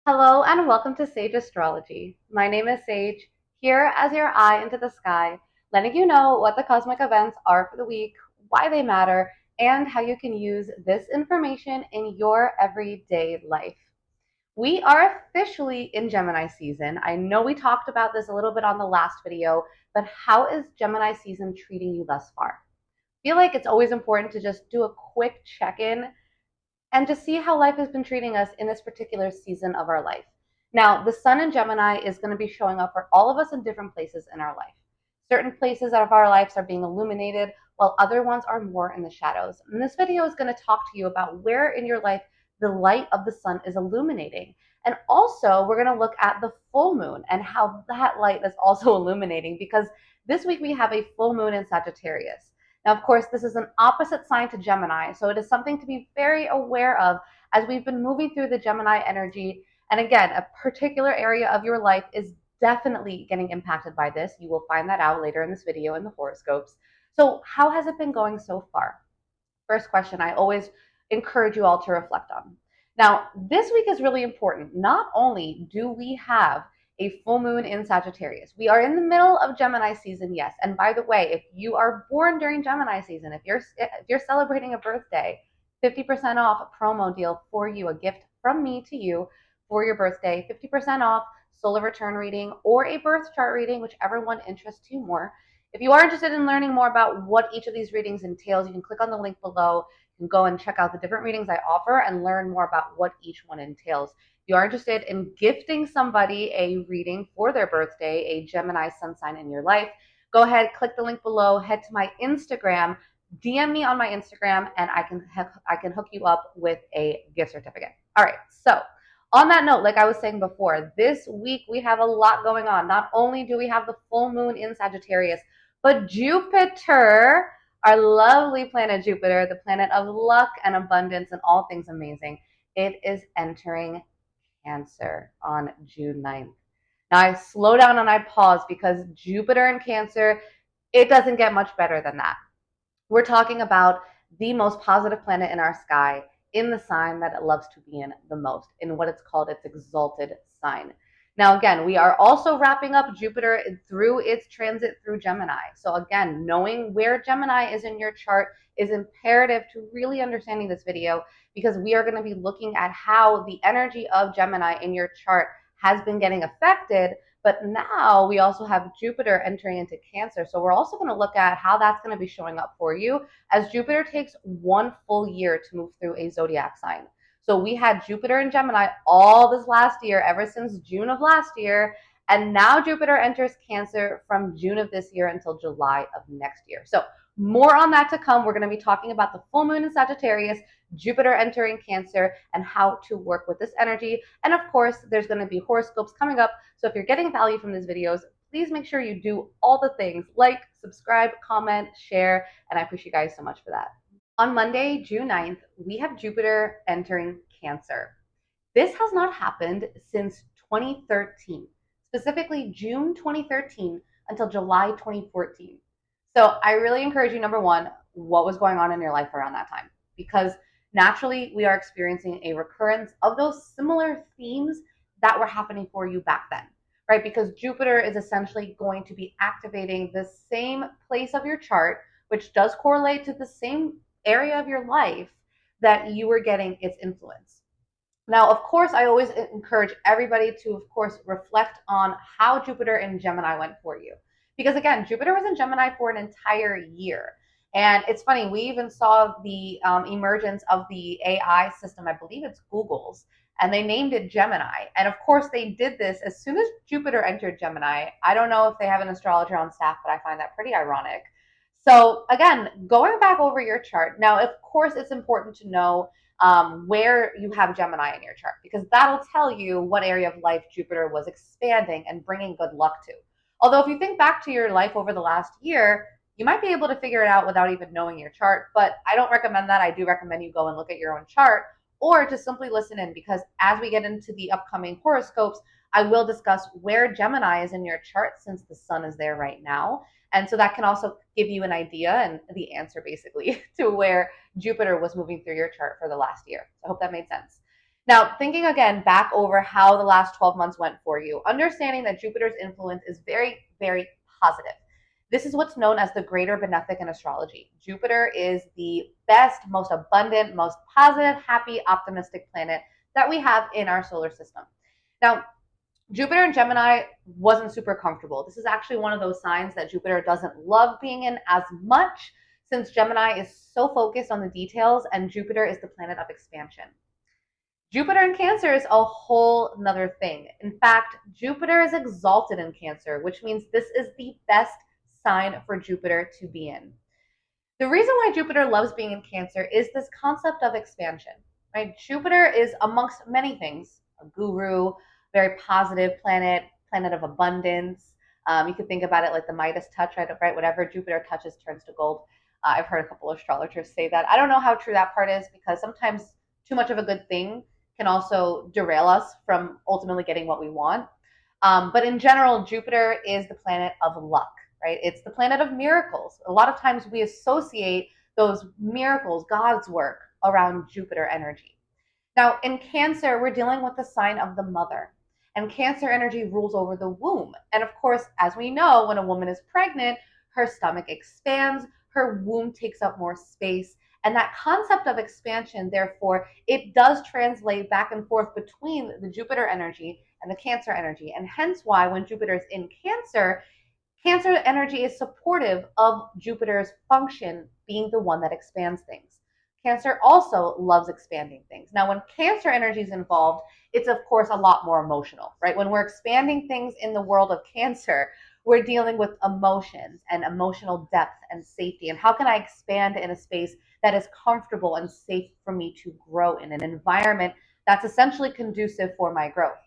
Hello and welcome to Sage Astrology. My name is Sage, here as your eye into the sky, letting you know what the cosmic events are for the week, why they matter, and how you can use this information in your everyday life. We are officially in Gemini season. I know we talked about this a little bit on the last video, but how is Gemini season treating you thus far? I feel like it's always important to just do a quick check-in and to see how life has been treating us in this particular season of our life. Now, the sun in Gemini is going to be showing up for all of us in different places in our life. Certain places of our lives are being illuminated, while other ones are more in the shadows. And this video is going to talk to you about where in your life the light of the sun is illuminating. And also, we're going to look at the full moon and how that light is also illuminating, because this week we have a full moon in Sagittarius. Now, of course, this is an opposite sign to Gemini, so it is something to be very aware of as we've been moving through the Gemini energy. And again, a particular area of your life is definitely getting impacted by this. You will find that out later in this video in the horoscopes. So how has it been going so far? First question I always encourage you all to reflect on. Now, this week is really important. Not only do we have a full moon in Sagittarius, we are in the middle of Gemini season, yes. And by the way, if you are born during Gemini season, if you're celebrating a birthday, 50% off a promo deal for you, a gift from me to you for your birthday, 50% off solar return reading or a birth chart reading, whichever one interests you more. If you are interested in learning more about what each of these readings entails, you can click on the link below. You can go and check out the different readings I offer and learn more about what each one entails. If you are interested in gifting somebody a reading for their birthday, a Gemini sun sign in your life, go ahead, click the link below, head to my Instagram, DM me on my Instagram, and I can hook you up with a gift certificate. All right, so on that note, like I was saying before, this week we have a lot going on. Not only do we have the full moon in Sagittarius, but Jupiter, our lovely planet Jupiter, the planet of luck and abundance and all things amazing, it is entering Cancer on June 9th. Now I slow down and I pause because Jupiter in Cancer, it doesn't get much better than that. We're talking about the most positive planet in our sky, in the sign that it loves to be in the most, in what it's called its exalted sign. Now, again, we are also wrapping up Jupiter through its transit through Gemini. So again, knowing where Gemini is in your chart is imperative to really understanding this video, because we are going to be looking at how the energy of Gemini in your chart has been getting affected. But now we also have Jupiter entering into Cancer. So we're also going to look at how that's going to be showing up for you, as Jupiter takes one full year to move through a zodiac sign. So we had Jupiter in Gemini all this last year, ever since June of last year. And now Jupiter enters Cancer from June of this year until July of next year. So more on that to come. We're going to be talking about the full moon in Sagittarius, Jupiter entering Cancer, and how to work with this energy. And of course, there's going to be horoscopes coming up. So if you're getting value from these videos, please make sure you do all the things like, subscribe, comment, share, and I appreciate you guys so much for that. On Monday, June 9th, we have Jupiter entering Cancer. This has not happened since 2013, specifically June 2013 until July 2014. So I really encourage you, number one, what was going on in your life around that time? Because naturally, we are experiencing a recurrence of those similar themes that were happening for you back then, right? Because Jupiter is essentially going to be activating the same place of your chart, which does correlate to the same area of your life that you were getting its influence. Now, of course, I always encourage everybody to, of course, reflect on how Jupiter in Gemini went for you. Because again, Jupiter was in Gemini for an entire year. And it's funny, we even saw the emergence of the AI system, I believe it's Google's, and they named it Gemini. And of course, they did this as soon as Jupiter entered Gemini. I don't know if they have an astrologer on staff, but I find that pretty ironic. So again, going back over your chart, now, of course, it's important to know where you have Gemini in your chart, because that'll tell you what area of life Jupiter was expanding and bringing good luck to. Although if you think back to your life over the last year, you might be able to figure it out without even knowing your chart, but I don't recommend that. I do recommend you go and look at your own chart, or just simply listen in, because as we get into the upcoming horoscopes, I will discuss where Gemini is in your chart, since the sun is there right now. And so that can also give you an idea and the answer basically to where Jupiter was moving through your chart for the last year. I hope that made sense. Now, thinking again back over how the last 12 months went for you, understanding that Jupiter's influence is very, very positive. This is what's known as the greater benefic in astrology. Jupiter is the best, most abundant, most positive, happy, optimistic planet that we have in our solar system. Now, Jupiter in Gemini wasn't super comfortable. This is actually one of those signs that Jupiter doesn't love being in as much, since Gemini is so focused on the details and Jupiter is the planet of expansion. Jupiter in Cancer is a whole nother thing. In fact, Jupiter is exalted in Cancer, which means this is the best sign for Jupiter to be in. The reason why Jupiter loves being in Cancer is this concept of expansion, right? Jupiter is, amongst many things, a guru, very positive planet, planet of abundance. You could think about it like the Midas touch, right? Whatever Jupiter touches turns to gold. I've heard a couple of astrologers say that. I don't know how true that part is, because sometimes too much of a good thing can also derail us from ultimately getting what we want. But in general, Jupiter is the planet of luck, right? It's the planet of miracles. A lot of times we associate those miracles, God's work, around Jupiter energy. Now, in Cancer, we're dealing with the sign of the mother. And Cancer energy rules over the womb. And of course, as we know, when a woman is pregnant, her stomach expands, her womb takes up more space. And that concept of expansion, therefore, it does translate back and forth between the Jupiter energy and the Cancer energy. And hence why when Jupiter is in Cancer, Cancer energy is supportive of Jupiter's function being the one that expands things. Cancer also loves expanding things. Now, when Cancer energy is involved, it's of course a lot more emotional, right? When we're expanding things in the world of Cancer, we're dealing with emotions and emotional depth and safety. And how can I expand in a space that is comfortable and safe for me to grow in, an environment that's essentially conducive for my growth?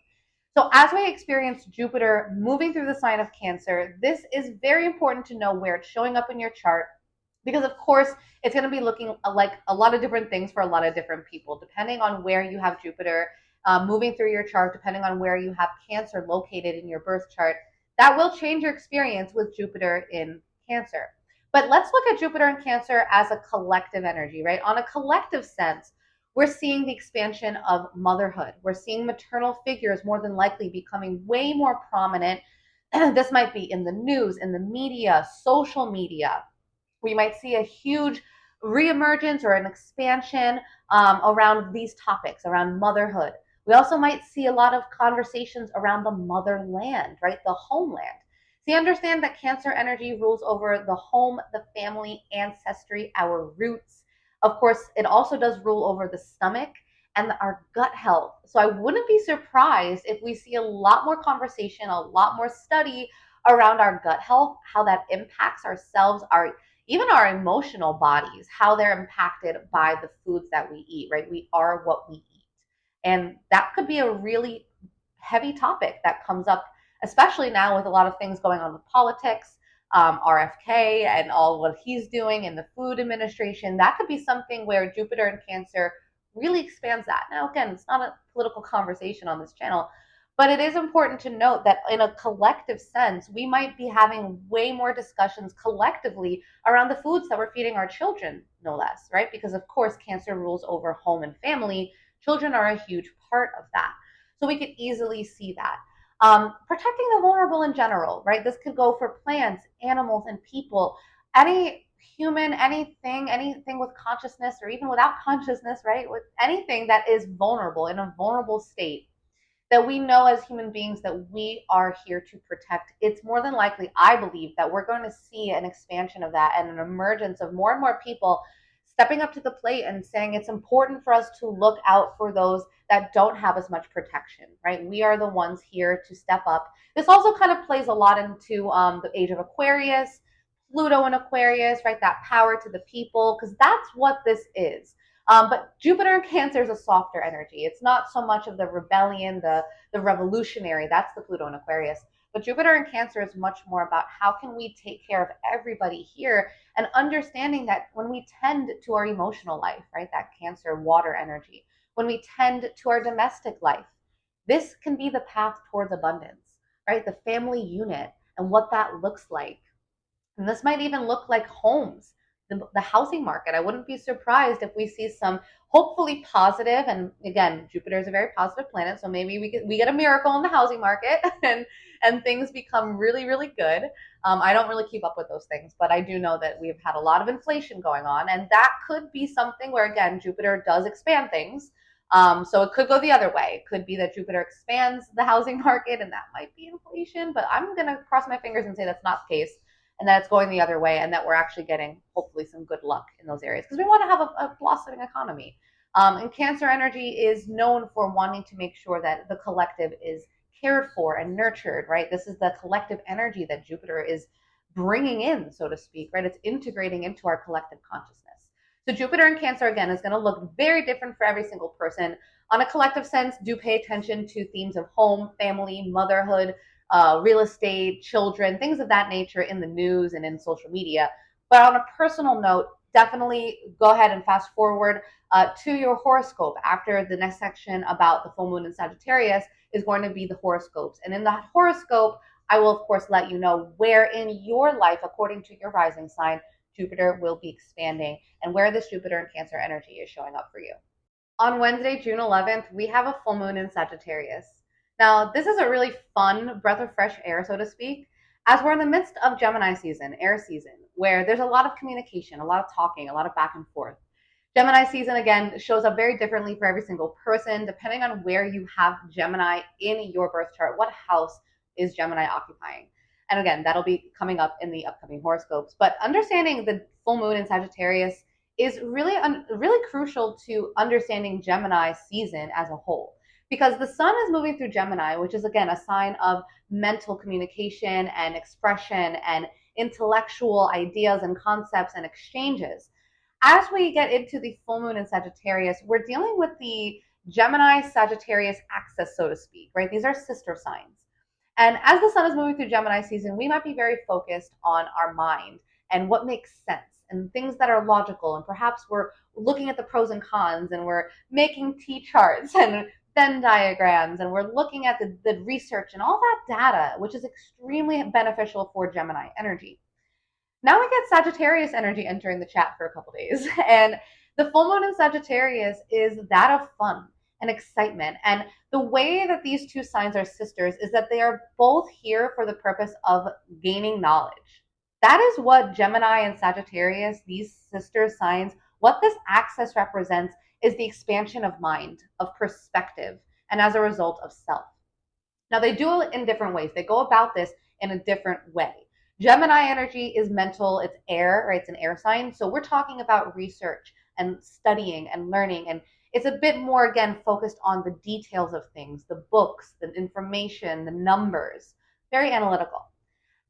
So as we experience Jupiter moving through the sign of Cancer, this is very important to know where it's showing up in your chart, because of course it's going to be looking like a lot of different things for a lot of different people, depending on where you have Jupiter moving through your chart, depending on where you have Cancer located in your birth chart. That will change your experience with Jupiter in Cancer. But let's look at Jupiter in Cancer as a collective energy, right? On a collective sense, we're seeing the expansion of motherhood. We're seeing maternal figures more than likely becoming way more prominent. This might be in the news, in the media, social media. We might see a huge reemergence or an expansion around these topics, around motherhood. We also might see a lot of conversations around the motherland, right? The homeland. So you understand that Cancer energy rules over the home, the family, ancestry, our roots. Of course, it also does rule over the stomach and our gut health. So I wouldn't be surprised if we see a lot more conversation, a lot more study around our gut health, how that impacts ourselves, our even our emotional bodies, how they're impacted by the foods that we eat, right? We are what we eat. And that could be a really heavy topic that comes up, especially now with a lot of things going on with politics, RFK and all what he's doing in the food administration. That could be something where Jupiter and Cancer really expands that. Now, again, it's not a political conversation on this channel, but it is important to note that in a collective sense, we might be having way more discussions collectively around the foods that we're feeding our children, no less, right? Because of course, Cancer rules over home and family. Children are a huge part of that. So we could easily see that. Protecting the vulnerable in general, right? This could go for plants, animals, and people. Any human, anything with consciousness or even without consciousness, right? With anything that is vulnerable, in a vulnerable state, that we know as human beings that we are here to protect. It's more than likely, I believe, that we're going to see an expansion of that and an emergence of more and more people stepping up to the plate and saying it's important for us to look out for those that don't have as much protection, right? We are the ones here to step up. This also kind of plays a lot into the age of Aquarius, Pluto in Aquarius, right? That power to the people, because that's what this is. But Jupiter in Cancer is a softer energy. It's not so much of the rebellion, the revolutionary. That's the Pluto in Aquarius. But Jupiter in Cancer is much more about how can we take care of everybody here, and understanding that when we tend to our emotional life, right, that Cancer water energy, when we tend to our domestic life, this can be the path towards abundance, right? The family unit and what that looks like. And this might even look like homes, the housing market. I wouldn't be surprised if we see some hopefully positive, and again, Jupiter is a very positive planet, so maybe we get a miracle in the housing market and things become really, really good. I don't really keep up with those things, but I do know that we've had a lot of inflation going on, and that could be something where, again, Jupiter does expand things. So it could go the other way. It could be that Jupiter expands the housing market, and that might be inflation, but I'm going to cross my fingers and say that's not the case, and that it's going the other way, and that we're actually getting hopefully some good luck in those areas because we want to have a blossoming economy. And Cancer energy is known for wanting to make sure that the collective is cared for and nurtured, right? This is the collective energy that Jupiter is bringing in, so to speak, right? It's integrating into our collective consciousness. So Jupiter in Cancer, again, is going to look very different for every single person. On a collective sense, do pay attention to themes of home, family, motherhood, real estate, children, things of that nature in the news and in social media. But on a personal note, definitely go ahead and fast forward to your horoscope. After the next section about the full moon in Sagittarius is going to be the horoscopes. And in that horoscope, I will, of course, let you know where in your life, according to your rising sign, Jupiter will be expanding and where this Jupiter and Cancer energy is showing up for you. On Wednesday, June 11th, we have a full moon in Sagittarius. Now, this is a really fun breath of fresh air, so to speak, as we're in the midst of Gemini season, air season, where there's a lot of communication, a lot of talking, a lot of back and forth. Gemini season, again, shows up very differently for every single person, depending on where you have Gemini in your birth chart. What house is Gemini occupying? And again, that'll be coming up in the upcoming horoscopes. But understanding the full moon in Sagittarius is really crucial to understanding Gemini season as a whole. Because the sun is moving through Gemini, which is, again, a sign of mental communication and expression and intellectual ideas and concepts and exchanges. As we get into the full moon in Sagittarius, we're dealing with the Gemini-Sagittarius axis, so to speak, right? These are sister signs. And as the sun is moving through Gemini season, we might be very focused on our mind and what makes sense and things that are logical. And perhaps we're looking at the pros and cons and we're making T charts and Venn diagrams and we're looking at the research and all that data, which is extremely beneficial for Gemini energy. Now we get Sagittarius energy entering the chat for a couple days. And the full moon in Sagittarius is that of fun and excitement. And the way that these two signs are sisters is that they are both here for the purpose of gaining knowledge. That is what Gemini and Sagittarius, these sister signs, what this axis represents is the expansion of mind, of perspective, and as a result of self. Now they do it in different ways. They go about this in a different way. Gemini energy is mental, it's air, right? It's an air sign. So we're talking about research and studying and learning. And it's a bit more, again, focused on the details of things, the books, the information, the numbers, very analytical.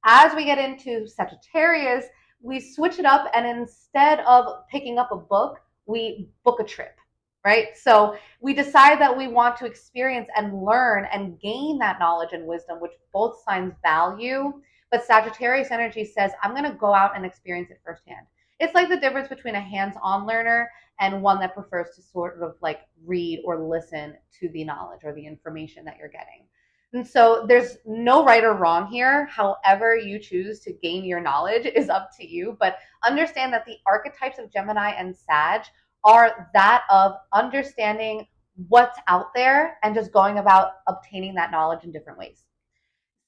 As we get into Sagittarius, we switch it up, and instead of picking up a book, we book a trip, right? So we decide that we want to experience and learn and gain that knowledge and wisdom, which both signs value. But Sagittarius energy says, I'm going to go out and experience it firsthand. It's like the difference between a hands-on learner and one that prefers to sort of like read or listen to the knowledge or the information that you're getting. And so there's no right or wrong here. However you choose to gain your knowledge is up to you. But understand that the archetypes of Gemini and Sag are that of understanding what's out there and just going about obtaining that knowledge in different ways.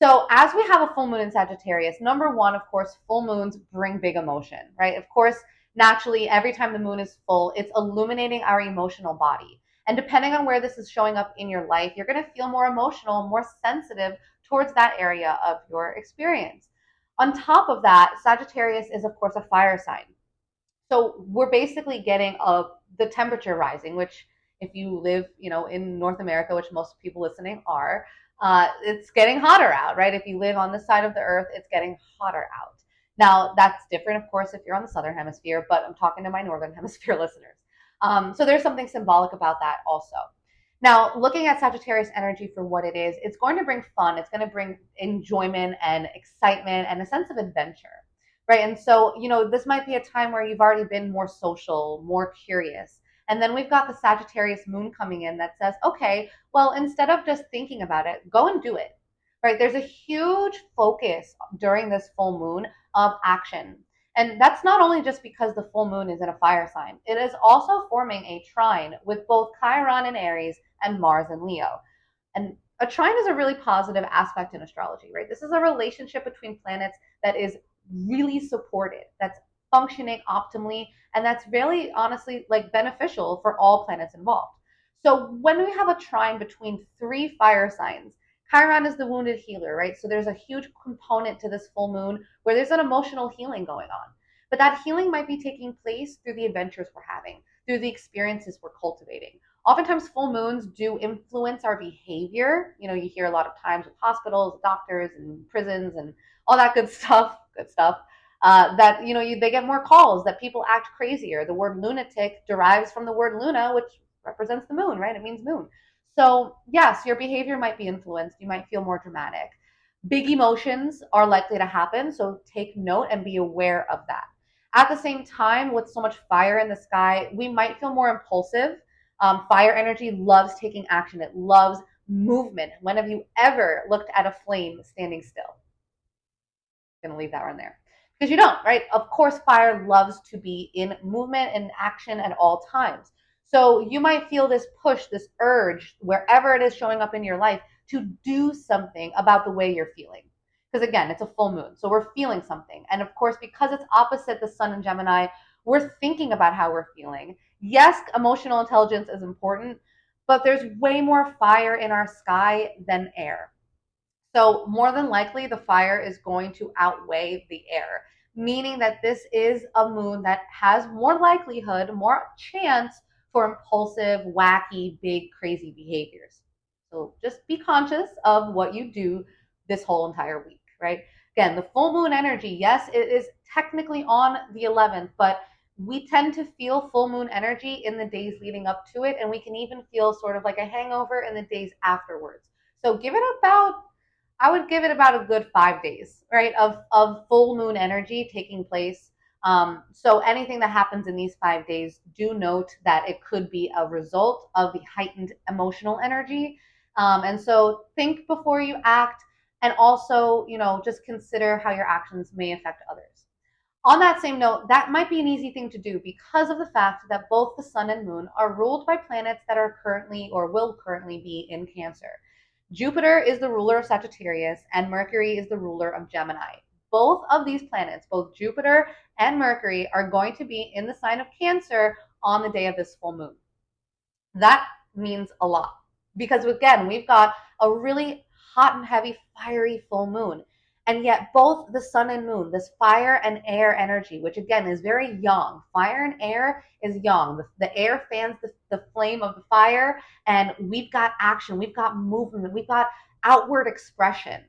So as we have a full moon in Sagittarius, number one, of course, full moons bring big emotion, right? Of course, naturally, every time the moon is full, it's illuminating our emotional body. And depending on where this is showing up in your life, you're going to feel more emotional, more sensitive towards that area of your experience. On top of that, Sagittarius is, of course, a fire sign. So we're basically getting the temperature rising, which if you live, in North America, which most people listening are, it's getting hotter out, right? If you live on this side of the earth, it's getting hotter out. Now, that's different, of course, if you're on the southern hemisphere, but I'm talking to my northern hemisphere listeners. So there's something symbolic about that also. Now, looking at Sagittarius energy for what it is, it's going to bring fun. It's going to bring enjoyment and excitement and a sense of adventure, right? And so, this might be a time where you've already been more social, more curious. And then we've got the Sagittarius moon coming in that says, okay, well, instead of just thinking about it, go and do it, right? There's a huge focus during this full moon of action. And that's not only just because the full moon is in a fire sign, it is also forming a trine with both Chiron in Aries and Mars in Leo. And a trine is a really positive aspect in astrology, right? This is a relationship between planets that is really supported, that's functioning optimally, and that's really honestly like beneficial for all planets involved. So when we have a trine between three fire signs, Chiron is the wounded healer, right? So there's a huge component to this full moon where there's an emotional healing going on. But that healing might be taking place through the adventures we're having, through the experiences we're cultivating. Oftentimes, full moons do influence our behavior. You know, you hear a lot of times with hospitals, doctors, and prisons, and all that good stuff. Good stuff. That they get more calls, that people act crazier. The word lunatic derives from the word luna, which represents the moon, right? It means moon. So yes, your behavior might be influenced. You might feel more dramatic. Big emotions are likely to happen, so take note and be aware of that. At the same time, with so much fire in the sky, we might feel more impulsive. Fire energy loves taking action. It loves movement. When have you ever looked at a flame standing still? I'm going to leave that one there. Because you don't, right? Of course, fire loves to be in movement and action at all times. So you might feel this push, this urge, wherever it is showing up in your life, to do something about the way you're feeling. Because again, it's a full moon. So we're feeling something. And of course, because it's opposite the sun in Gemini, we're thinking about how we're feeling. Yes, emotional intelligence is important, but there's way more fire in our sky than air. So more than likely, the fire is going to outweigh the air, meaning that this is a moon that has more likelihood, more chance for impulsive, wacky, big, crazy behaviors. So just be conscious of what you do this whole entire week, right? Again, the full moon energy, yes, it is technically on the 11th, but we tend to feel full moon energy in the days leading up to it, and we can even feel sort of like a hangover in the days afterwards. So give it about, I would give it about a good 5 days, right, of full moon energy taking place. So anything that happens in these 5 days, do note that it could be a result of the heightened emotional energy. And so think before you act, and also, just consider how your actions may affect others. On that same note, that might be an easy thing to do because of the fact that both the sun and moon are ruled by planets that are currently or will currently be in Cancer. Jupiter is the ruler of Sagittarius and Mercury is the ruler of Gemini. Both of these planets, both Jupiter and Mercury, are going to be in the sign of Cancer on the day of this full moon. That means a lot because, again, we've got a really hot and heavy, fiery full moon. And yet both the sun and moon, this fire and air energy, which again is very yang, fire and air is yang. The air fans the flame of the fire, and we've got action, we've got movement, we've got outward expression.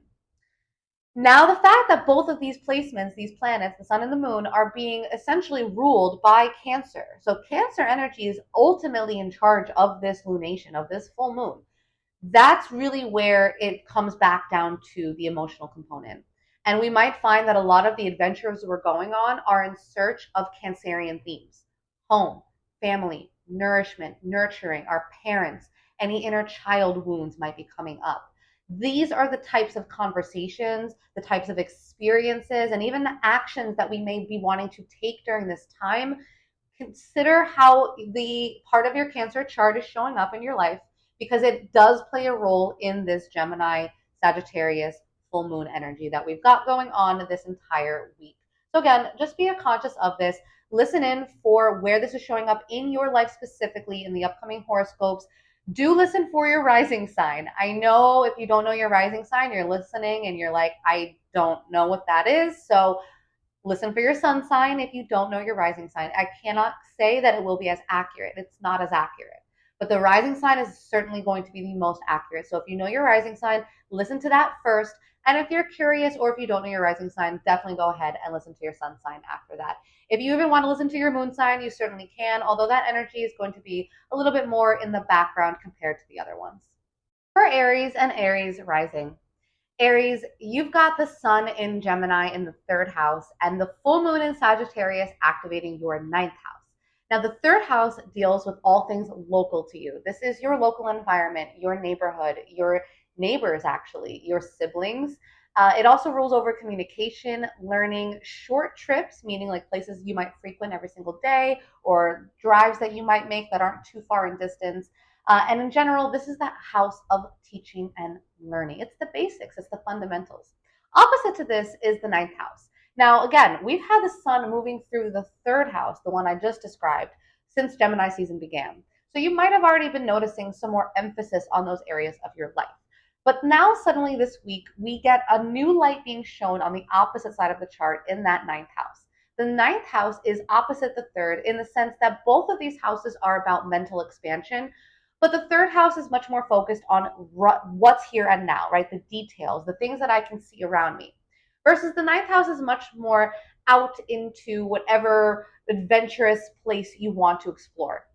Now, the fact that both of these placements, these planets, the sun and the moon, are being essentially ruled by Cancer. So Cancer energy is ultimately in charge of this lunation, of this full moon. That's really where it comes back down to the emotional component. And we might find that a lot of the adventures we're going on are in search of Cancerian themes: home, family, nourishment, nurturing, our parents, any inner child wounds might be coming up. These are the types of conversations, the types of experiences, and even the actions that we may be wanting to take during this time. Consider how the part of your Cancer chart is showing up in your life, because it does play a role in this Gemini, Sagittarius, full moon energy that we've got going on this entire week. So again, just be conscious of this. Listen in for where this is showing up in your life specifically in the upcoming horoscopes. Do listen for your rising sign. I know if you don't know your rising sign, you're listening and you're like, I don't know what that is. So listen for your sun sign if you don't know your rising sign. I cannot say that it will be as accurate. It's not as accurate. But the rising sign is certainly going to be the most accurate. So if you know your rising sign, listen to that first. And if you're curious or if you don't know your rising sign, definitely go ahead and listen to your sun sign after that. If you even want to listen to your moon sign, you certainly can, although that energy is going to be a little bit more in the background compared to the other ones. For Aries and Aries rising. Aries, you've got the sun in Gemini in the third house and the full moon in Sagittarius activating your ninth house. Now, the third house deals with all things local to you. This is your local environment, your neighborhood, your neighbors, actually, your siblings. It also rules over communication, learning, short trips, meaning like places you might frequent every single day, or drives that you might make that aren't too far in distance. And in general, this is that house of teaching and learning. It's the basics, it's the fundamentals. Opposite to this is the ninth house. Now, again, we've had the sun moving through the third house, the one I just described, since Gemini season began. So you might have already been noticing some more emphasis on those areas of your life. But now, suddenly this week, we get a new light being shown on the opposite side of the chart in that ninth house. The ninth house is opposite the third in the sense that both of these houses are about mental expansion, but the third house is much more focused on what's here and now, right? The details, the things that I can see around me. Versus the ninth house is much more out into whatever adventurous place you want to explore.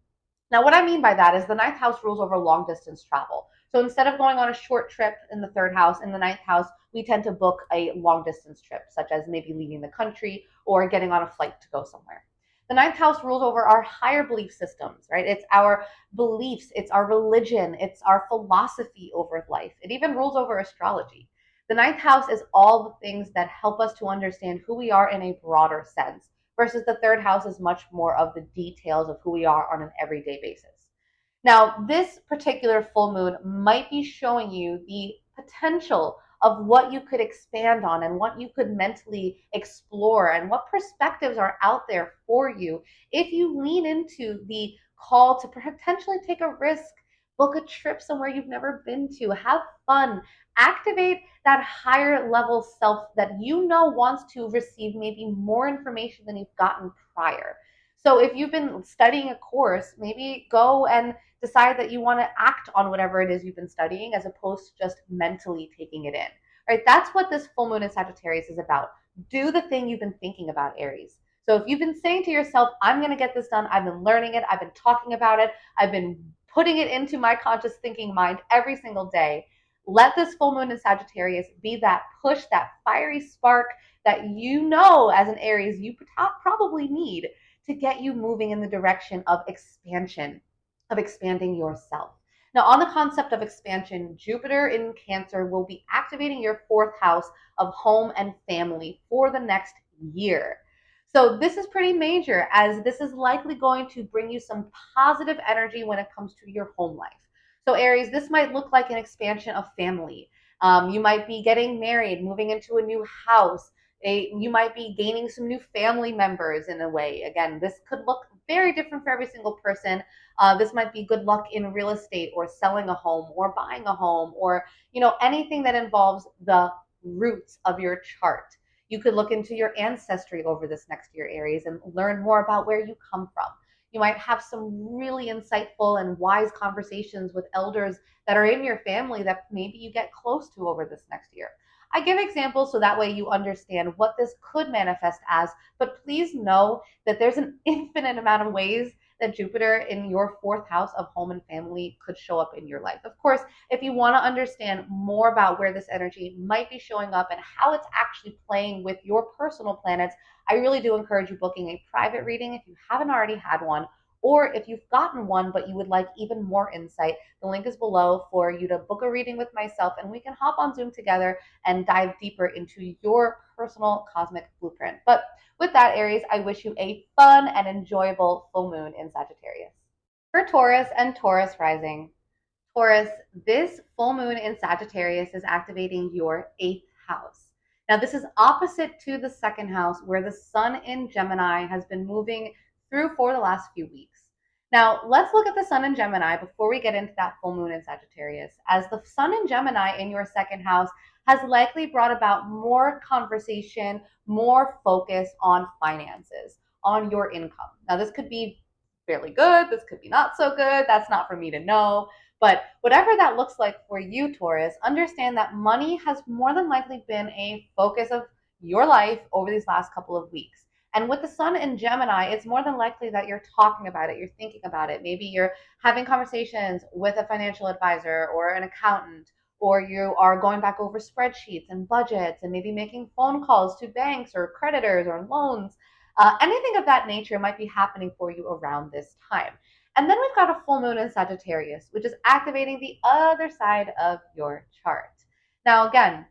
Now, what I mean by that is the ninth house rules over long distance travel. So instead of going on a short trip in the third house, in the ninth house, we tend to book a long distance trip, such as maybe leaving the country or getting on a flight to go somewhere. The ninth house rules over our higher belief systems, right? It's our beliefs, it's our religion, it's our philosophy over life. It even rules over astrology. The ninth house is all the things that help us to understand who we are in a broader sense, versus the third house is much more of the details of who we are on an everyday basis. Now, this particular full moon might be showing you the potential of what you could expand on and what you could mentally explore and what perspectives are out there for you if you lean into the call to potentially take a risk, book a trip somewhere you've never been to, have fun, activate that higher level self that you know wants to receive maybe more information than you've gotten prior. So if you've been studying a course, maybe go and decide that you want to act on whatever it is you've been studying as opposed to just mentally taking it in. Right? That's what this full moon in Sagittarius is about. Do the thing you've been thinking about, Aries. So if you've been saying to yourself, I'm going to get this done, I've been learning it, I've been talking about it, I've been putting it into my conscious thinking mind every single day, let this full moon in Sagittarius be that push, that fiery spark that you know as an Aries you probably need to get you moving in the direction of expansion, of expanding yourself. Now, on the concept of expansion, Jupiter in Cancer will be activating your fourth house of home and family for the next year. So this is pretty major, as this is likely going to bring you some positive energy when it comes to your home life. So Aries, this might look like an expansion of family. You might be getting married, moving into a new house. You might be gaining some new family members in a way. Again, this could look very different for every single person. This might be good luck in real estate or selling a home or buying a home or, anything that involves the roots of your chart. You could look into your ancestry over this next year, Aries, and learn more about where you come from. You might have some really insightful and wise conversations with elders that are in your family that maybe you get close to over this next year. I give examples so that way you understand what this could manifest as, but please know that there's an infinite amount of ways that Jupiter in your fourth house of home and family could show up in your life. Of course, if you want to understand more about where this energy might be showing up and how it's actually playing with your personal planets, I really do encourage you booking a private reading if you haven't already had one, or if you've gotten one but you would like even more insight. The link is below for you to book a reading with myself, and we can hop on Zoom together and dive deeper into your personal cosmic blueprint. But with that, Aries, I wish you a fun and enjoyable full moon in Sagittarius. For Taurus and Taurus rising, Taurus, this full moon in Sagittarius is activating your eighth house. Now, this is opposite to the second house where the sun in Gemini has been moving through for the last few weeks. Now, let's look at the sun in Gemini before we get into that full moon in Sagittarius, as the sun in Gemini in your second house has likely brought about more conversation, more focus on finances, on your income. Now, this could be fairly good, this could be not so good, that's not for me to know. But whatever that looks like for you, Taurus, understand that money has more than likely been a focus of your life over these last couple of weeks. And with the sun in Gemini, it's more than likely that you're talking about it, you're thinking about it. Maybe you're having conversations with a financial advisor or an accountant, or you are going back over spreadsheets and budgets and maybe making phone calls to banks or creditors or loans. Anything of that nature might be happening for you around this time. And then we've got a full moon in Sagittarius, which is activating the other side of your chart. Now, again,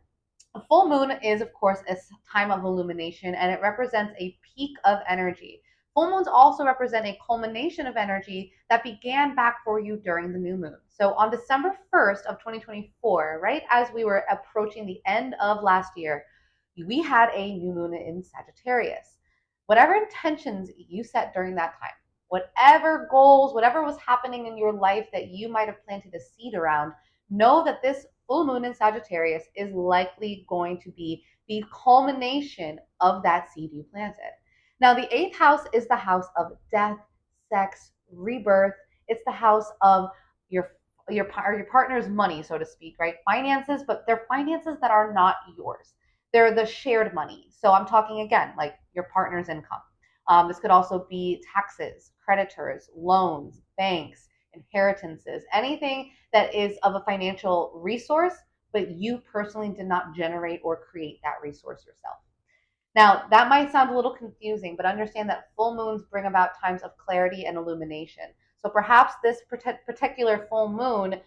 a full moon is, of course, a time of illumination, and it represents a peak of energy. Full moons also represent a culmination of energy that began back for you during the new moon. So on December 1st of 2024, right as we were approaching the end of last year, we had a new moon in Sagittarius. Whatever intentions you set during that time, whatever goals, whatever was happening in your life that you might have planted a seed around, know that this full moon in Sagittarius is likely going to be the culmination of that seed you planted. Now, the eighth house is the house of death, sex, rebirth. It's the house of your your partner's money, so to speak, right? Finances, but they're finances that are not yours. They're the shared money. So I'm talking again, like your partner's income. This could also be taxes, creditors, loans, banks, inheritances, anything that is of a financial resource, but you personally did not generate or create that resource yourself. Now, that might sound a little confusing, but understand that full moons bring about times of clarity and illumination. So perhaps this particular full moon,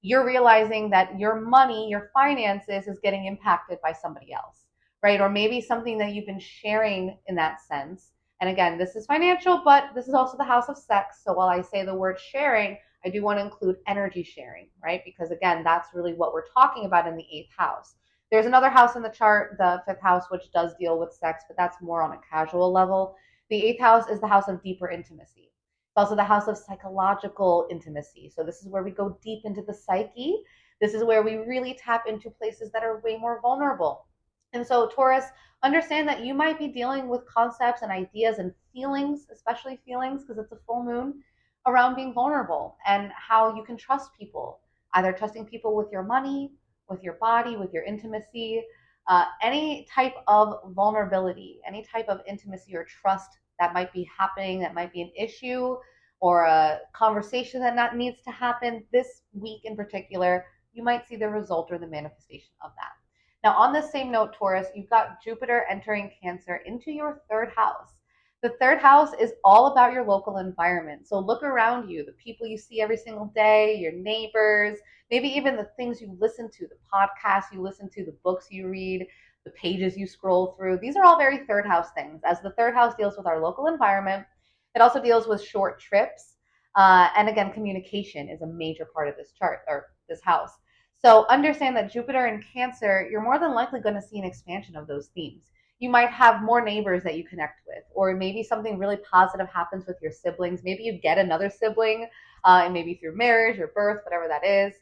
you're realizing that your money, your finances is getting impacted by somebody else, right? Or maybe something that you've been sharing in that sense. And again, this is financial, but this is also the house of sex. So while I say the word sharing, I do want to include energy sharing, right? Because again, that's really what we're talking about in the eighth house. There's another house in the chart, the fifth house, which does deal with sex, but that's more on a casual level. The eighth house is the house of deeper intimacy. It's also the house of psychological intimacy. So this is where we go deep into the psyche. This is where we really tap into places that are way more vulnerable. And so, Taurus, understand that you might be dealing with concepts and ideas and feelings, especially feelings, because it's a full moon, around being vulnerable and how you can trust people, either trusting people with your money, with your body, with your intimacy, any type of vulnerability, any type of intimacy or trust that might be happening, that might be an issue or a conversation that needs to happen this week in particular, you might see the result or the manifestation of that. Now, on the same note, Taurus, you've got Jupiter entering Cancer into your third house. The third house is all about your local environment. So look around you, the people you see every single day, your neighbors, maybe even the things you listen to, the podcasts you listen to, the books you read, the pages you scroll through. These are all very third house things. As the third house deals with our local environment, it also deals with short trips. And again, communication is a major part of this chart or this house. So understand that Jupiter in Cancer, you're more than likely going to see an expansion of those themes. You might have more neighbors that you connect with, or maybe something really positive happens with your siblings. Maybe you get another sibling, and maybe through marriage or birth, whatever that is.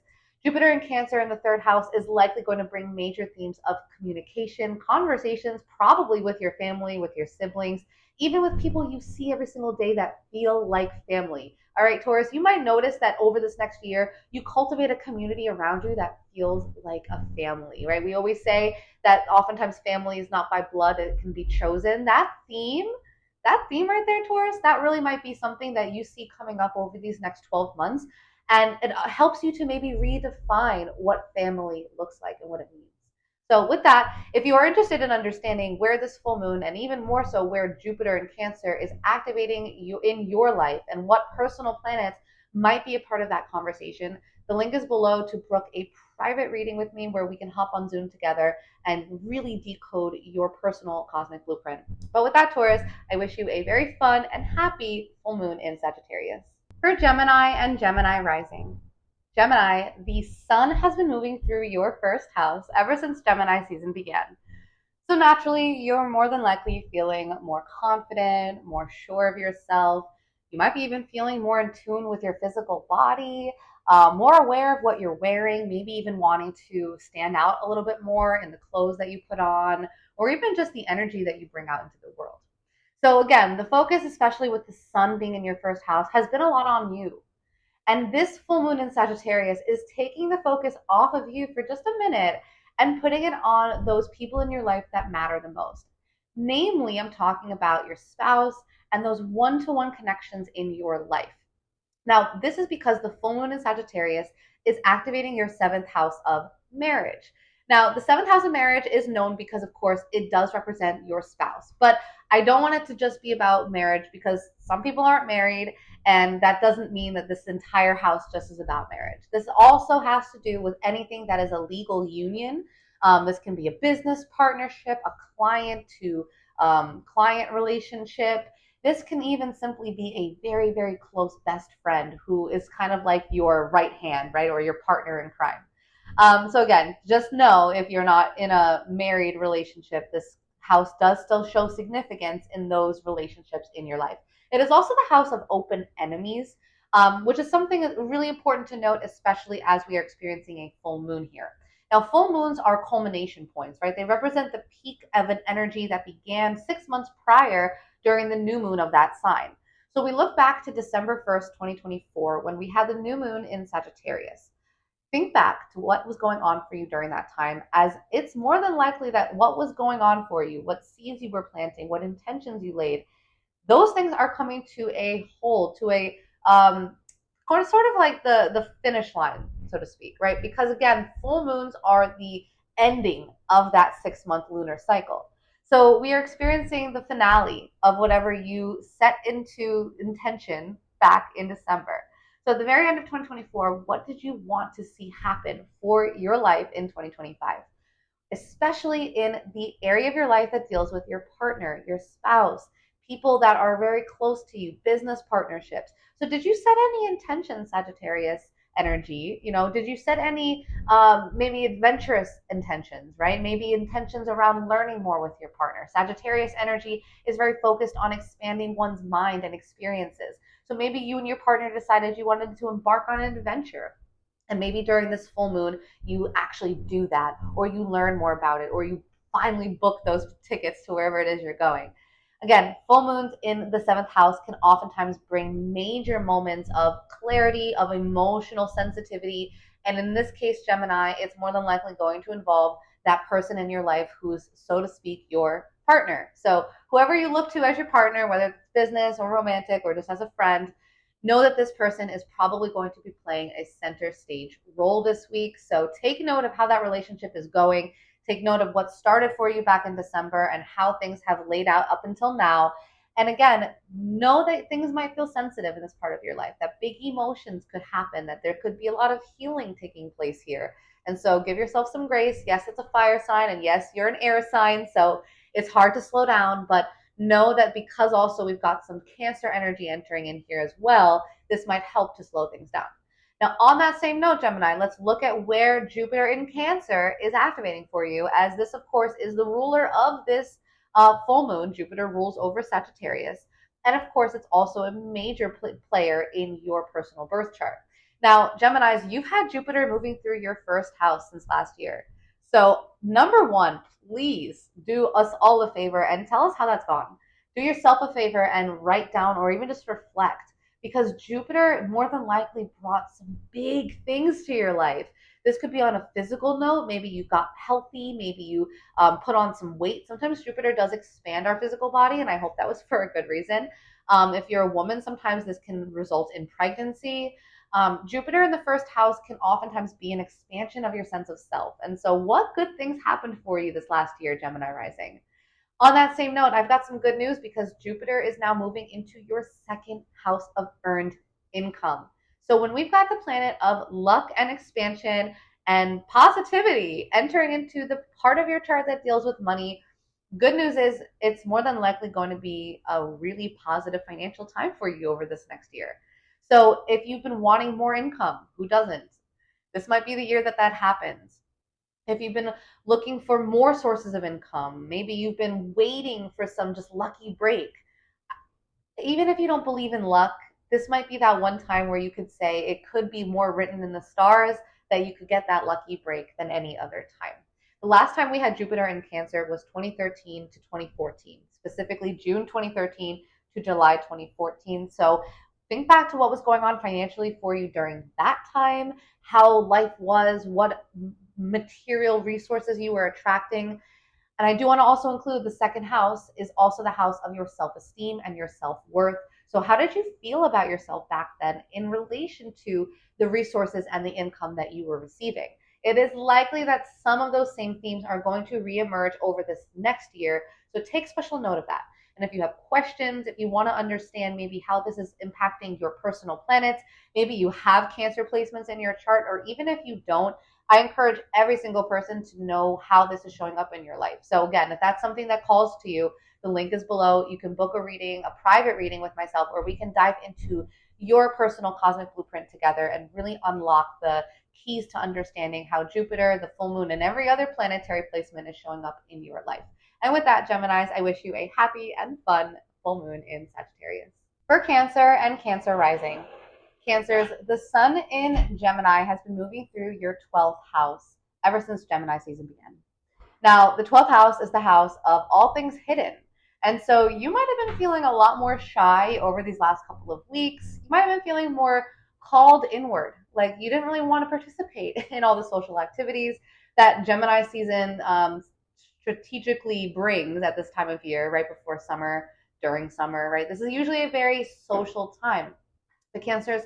Jupiter in Cancer in the third house is likely going to bring major themes of communication, conversations, probably with your family, with your siblings, even with people you see every single day that feel like family. All right, Taurus, you might notice that over this next year, you cultivate a community around you that feels like a family, right? We always say that oftentimes family is not by blood, it can be chosen. That theme right there, Taurus, that really might be something that you see coming up over these next 12 months. And it helps you to maybe redefine what family looks like and what it means. So, with that, if you are interested in understanding where this full moon and even more so where Jupiter in Cancer is activating you in your life and what personal planets might be a part of that conversation, the link is below to book a private reading with me where we can hop on Zoom together and really decode your personal cosmic blueprint. But with that, Taurus, I wish you a very fun and happy full moon in Sagittarius. For Gemini and Gemini rising. Gemini, the sun has been moving through your first house ever since Gemini season began. So naturally, you're more than likely feeling more confident, more sure of yourself. You might be even feeling more in tune with your physical body, more aware of what you're wearing, maybe even wanting to stand out a little bit more in the clothes that you put on, or even just the energy that you bring out into the world. So again, the focus, especially with the sun being in your first house, has been a lot on you. And this full moon in Sagittarius is taking the focus off of you for just a minute and putting it on those people in your life that matter the most. Namely, I'm talking about your spouse and those one-to-one connections in your life. Now, this is because the full moon in Sagittarius is activating your seventh house of marriage. Now, the seventh house of marriage is known because, of course, it does represent your spouse. But I don't want it to just be about marriage because some people aren't married, and that doesn't mean that this entire house just is about marriage. This also has to do with anything that is a legal union. This can be a business partnership, a client to client relationship. This can even simply be a very, very close best friend who is kind of like your right hand, right? Or your partner in crime. So again, just know if you're not in a married relationship, this house does still show significance in those relationships in your life. It is also the house of open enemies, which is something that's really important to note, especially as we are experiencing a full moon here. Now, full moons are culmination points, right? They represent the peak of an energy that began 6 months prior during the new moon of that sign. So we look back to December 1st, 2024, when we had the new moon in Sagittarius. Think back to what was going on for you during that time, as it's more than likely that what was going on for you, what seeds you were planting, what intentions you laid, those things are coming to a whole, to a sort of like the finish line, so to speak, right? Because again, full moons are the ending of that 6 month lunar cycle. So we are experiencing the finale of whatever you set into intention back in December. So at the very end of 2024, what did you want to see happen for your life in 2025? Especially in the area of your life that deals with your partner, your spouse, people that are very close to you, business partnerships. So, did you set any intentions, Sagittarius energy? Did you set any maybe adventurous intentions, right? Maybe intentions around learning more with your partner. Sagittarius energy is very focused on expanding one's mind and experiences. So, maybe you and your partner decided you wanted to embark on an adventure, and maybe during this full moon, you actually do that, or you learn more about it, or you finally book those tickets to wherever it is you're going. Again, full moons in the seventh house can oftentimes bring major moments of clarity, of emotional sensitivity. And in this case, Gemini, it's more than likely going to involve that person in your life who's, so to speak, your partner. So, whoever you look to as your partner, whether it's business or romantic or just as a friend, know that this person is probably going to be playing a center stage role this week. So take note of how that relationship is going. Take note of what started for you back in December and how things have laid out up until now. And again, know that things might feel sensitive in this part of your life, that big emotions could happen, that there could be a lot of healing taking place here. And so give yourself some grace. Yes, it's a fire sign, and yes, you're an air sign, so it's hard to slow down, but know that because also we've got some Cancer energy entering in here as well, this might help to slow things down. Now, on that same note, Gemini, let's look at where Jupiter in Cancer is activating for you, as this, of course, is the ruler of this full moon. Jupiter rules over Sagittarius. And of course, it's also a major player in your personal birth chart. Now, Geminis, you've had Jupiter moving through your first house since last year. So, number one, please do us all a favor and tell us how that's gone. Do yourself a favor and write down or even just reflect, because Jupiter more than likely brought some big things to your life. This could be on a physical note. Maybe you got healthy. Maybe you put on some weight. Sometimes Jupiter does expand our physical body, and I hope that was for a good reason. If you're a woman, sometimes this can result in pregnancy. Jupiter in the first house can oftentimes be an expansion of your sense of self. And so, what good things happened for you this last year, Gemini rising? On that same note, I've got some good news because Jupiter is now moving into your second house of earned income. So, when we've got the planet of luck and expansion and positivity entering into the part of your chart that deals with money, good news is it's more than likely going to be a really positive financial time for you over this next year. So if you've been wanting more income, who doesn't? This might be the year that that happens. If you've been looking for more sources of income, maybe you've been waiting for some just lucky break. Even if you don't believe in luck, this might be that one time where you could say it could be more written in the stars that you could get that lucky break than any other time. The last time we had Jupiter in Cancer was 2013 to 2014, specifically June 2013 to July 2014. So think back to what was going on financially for you during that time, how life was, what material resources you were attracting. And I do want to also include the second house is also the house of your self-esteem and your self-worth. So how did you feel about yourself back then in relation to the resources and the income that you were receiving? It is likely that some of those same themes are going to reemerge over this next year. So take special note of that. And if you have questions, if you want to understand maybe how this is impacting your personal planets, maybe you have Cancer placements in your chart, or even if you don't, I encourage every single person to know how this is showing up in your life. So again, if that's something that calls to you, the link is below. You can book a reading, a private reading with myself, or we can dive into your personal cosmic blueprint together and really unlock the keys to understanding how Jupiter, the full moon, and every other planetary placement is showing up in your life. And with that, Geminis, I wish you a happy and fun full moon in Sagittarius. For Cancer and Cancer rising, Cancers, the sun in Gemini has been moving through your 12th house ever since Gemini season began. Now, the 12th house is the house of all things hidden. And so you might have been feeling a lot more shy over these last couple of weeks. You might have been feeling more called inward, like you didn't really want to participate in all the social activities that Gemini season strategically brings at this time of year, right before summer, during summer, right? This is usually a very social time. The Cancers,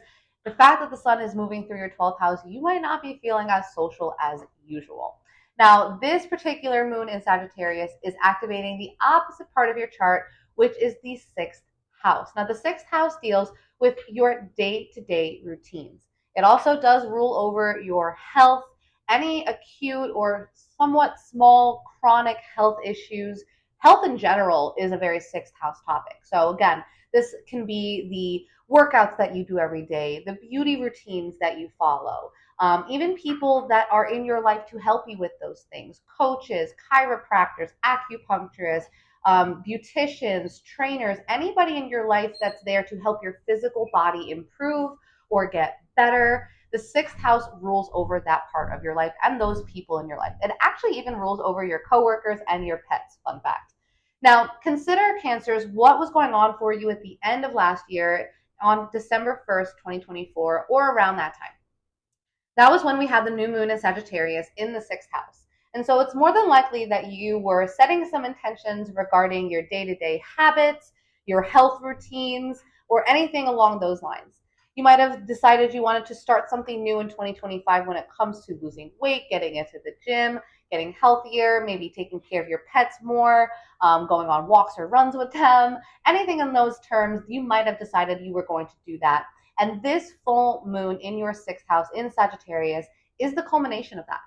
the fact that the sun is moving through your 12th house, you might not be feeling as social as usual. Now, this particular moon in Sagittarius is activating the opposite part of your chart, which is the 6th house. Now, the 6th house deals with your day-to-day routines. It also does rule over your health, any acute or somewhat small chronic health issues. Health in general is a very 6th house topic. So again, this can be the workouts that you do every day, the beauty routines that you follow, even people that are in your life to help you with those things, coaches, chiropractors, acupuncturists, beauticians, trainers, anybody in your life that's there to help your physical body improve or get better. The 6th house rules over that part of your life and those people in your life. It actually even rules over your coworkers and your pets, fun fact. Now, consider, Cancers, what was going on for you at the end of last year on December 1st, 2024, or around that time. That was when we had the new moon in Sagittarius in the 6th house. And so it's more than likely that you were setting some intentions regarding your day-to-day habits, your health routines, or anything along those lines. You might have decided you wanted to start something new in 2025 when it comes to losing weight, getting into the gym, getting healthier, maybe taking care of your pets more, going on walks or runs with them, anything in those terms. You might have decided you were going to do that. And this full moon in your 6th house in Sagittarius is the culmination of that.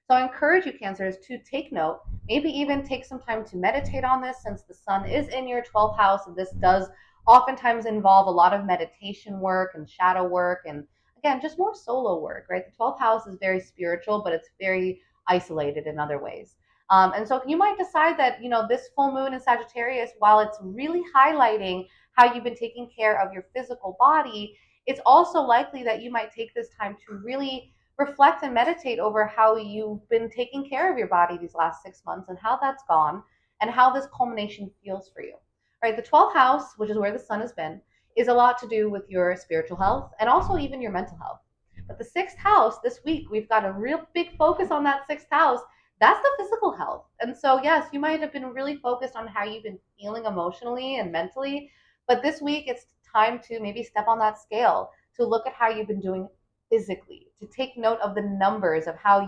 So I encourage you, Cancers, to take note, maybe even take some time to meditate on this, since the sun is in your 12th house. And this does oftentimes involve a lot of meditation work and shadow work, and again, just more solo work, right? The 12th house is very spiritual, but it's very isolated in other ways. And so you might decide that, this full moon in Sagittarius, while it's really highlighting how you've been taking care of your physical body, it's also likely that you might take this time to really reflect and meditate over how you've been taking care of your body these last 6 months and how that's gone and how this culmination feels for you. Right? The 12th house, which is where the sun has been, is a lot to do with your spiritual health and also even your mental health. But the 6th house, this week, we've got a real big focus on that 6th house. That's the physical health. And so, yes, you might have been really focused on how you've been feeling emotionally and mentally, but this week it's time to maybe step on that scale, to look at how you've been doing physically, to take note of the numbers of how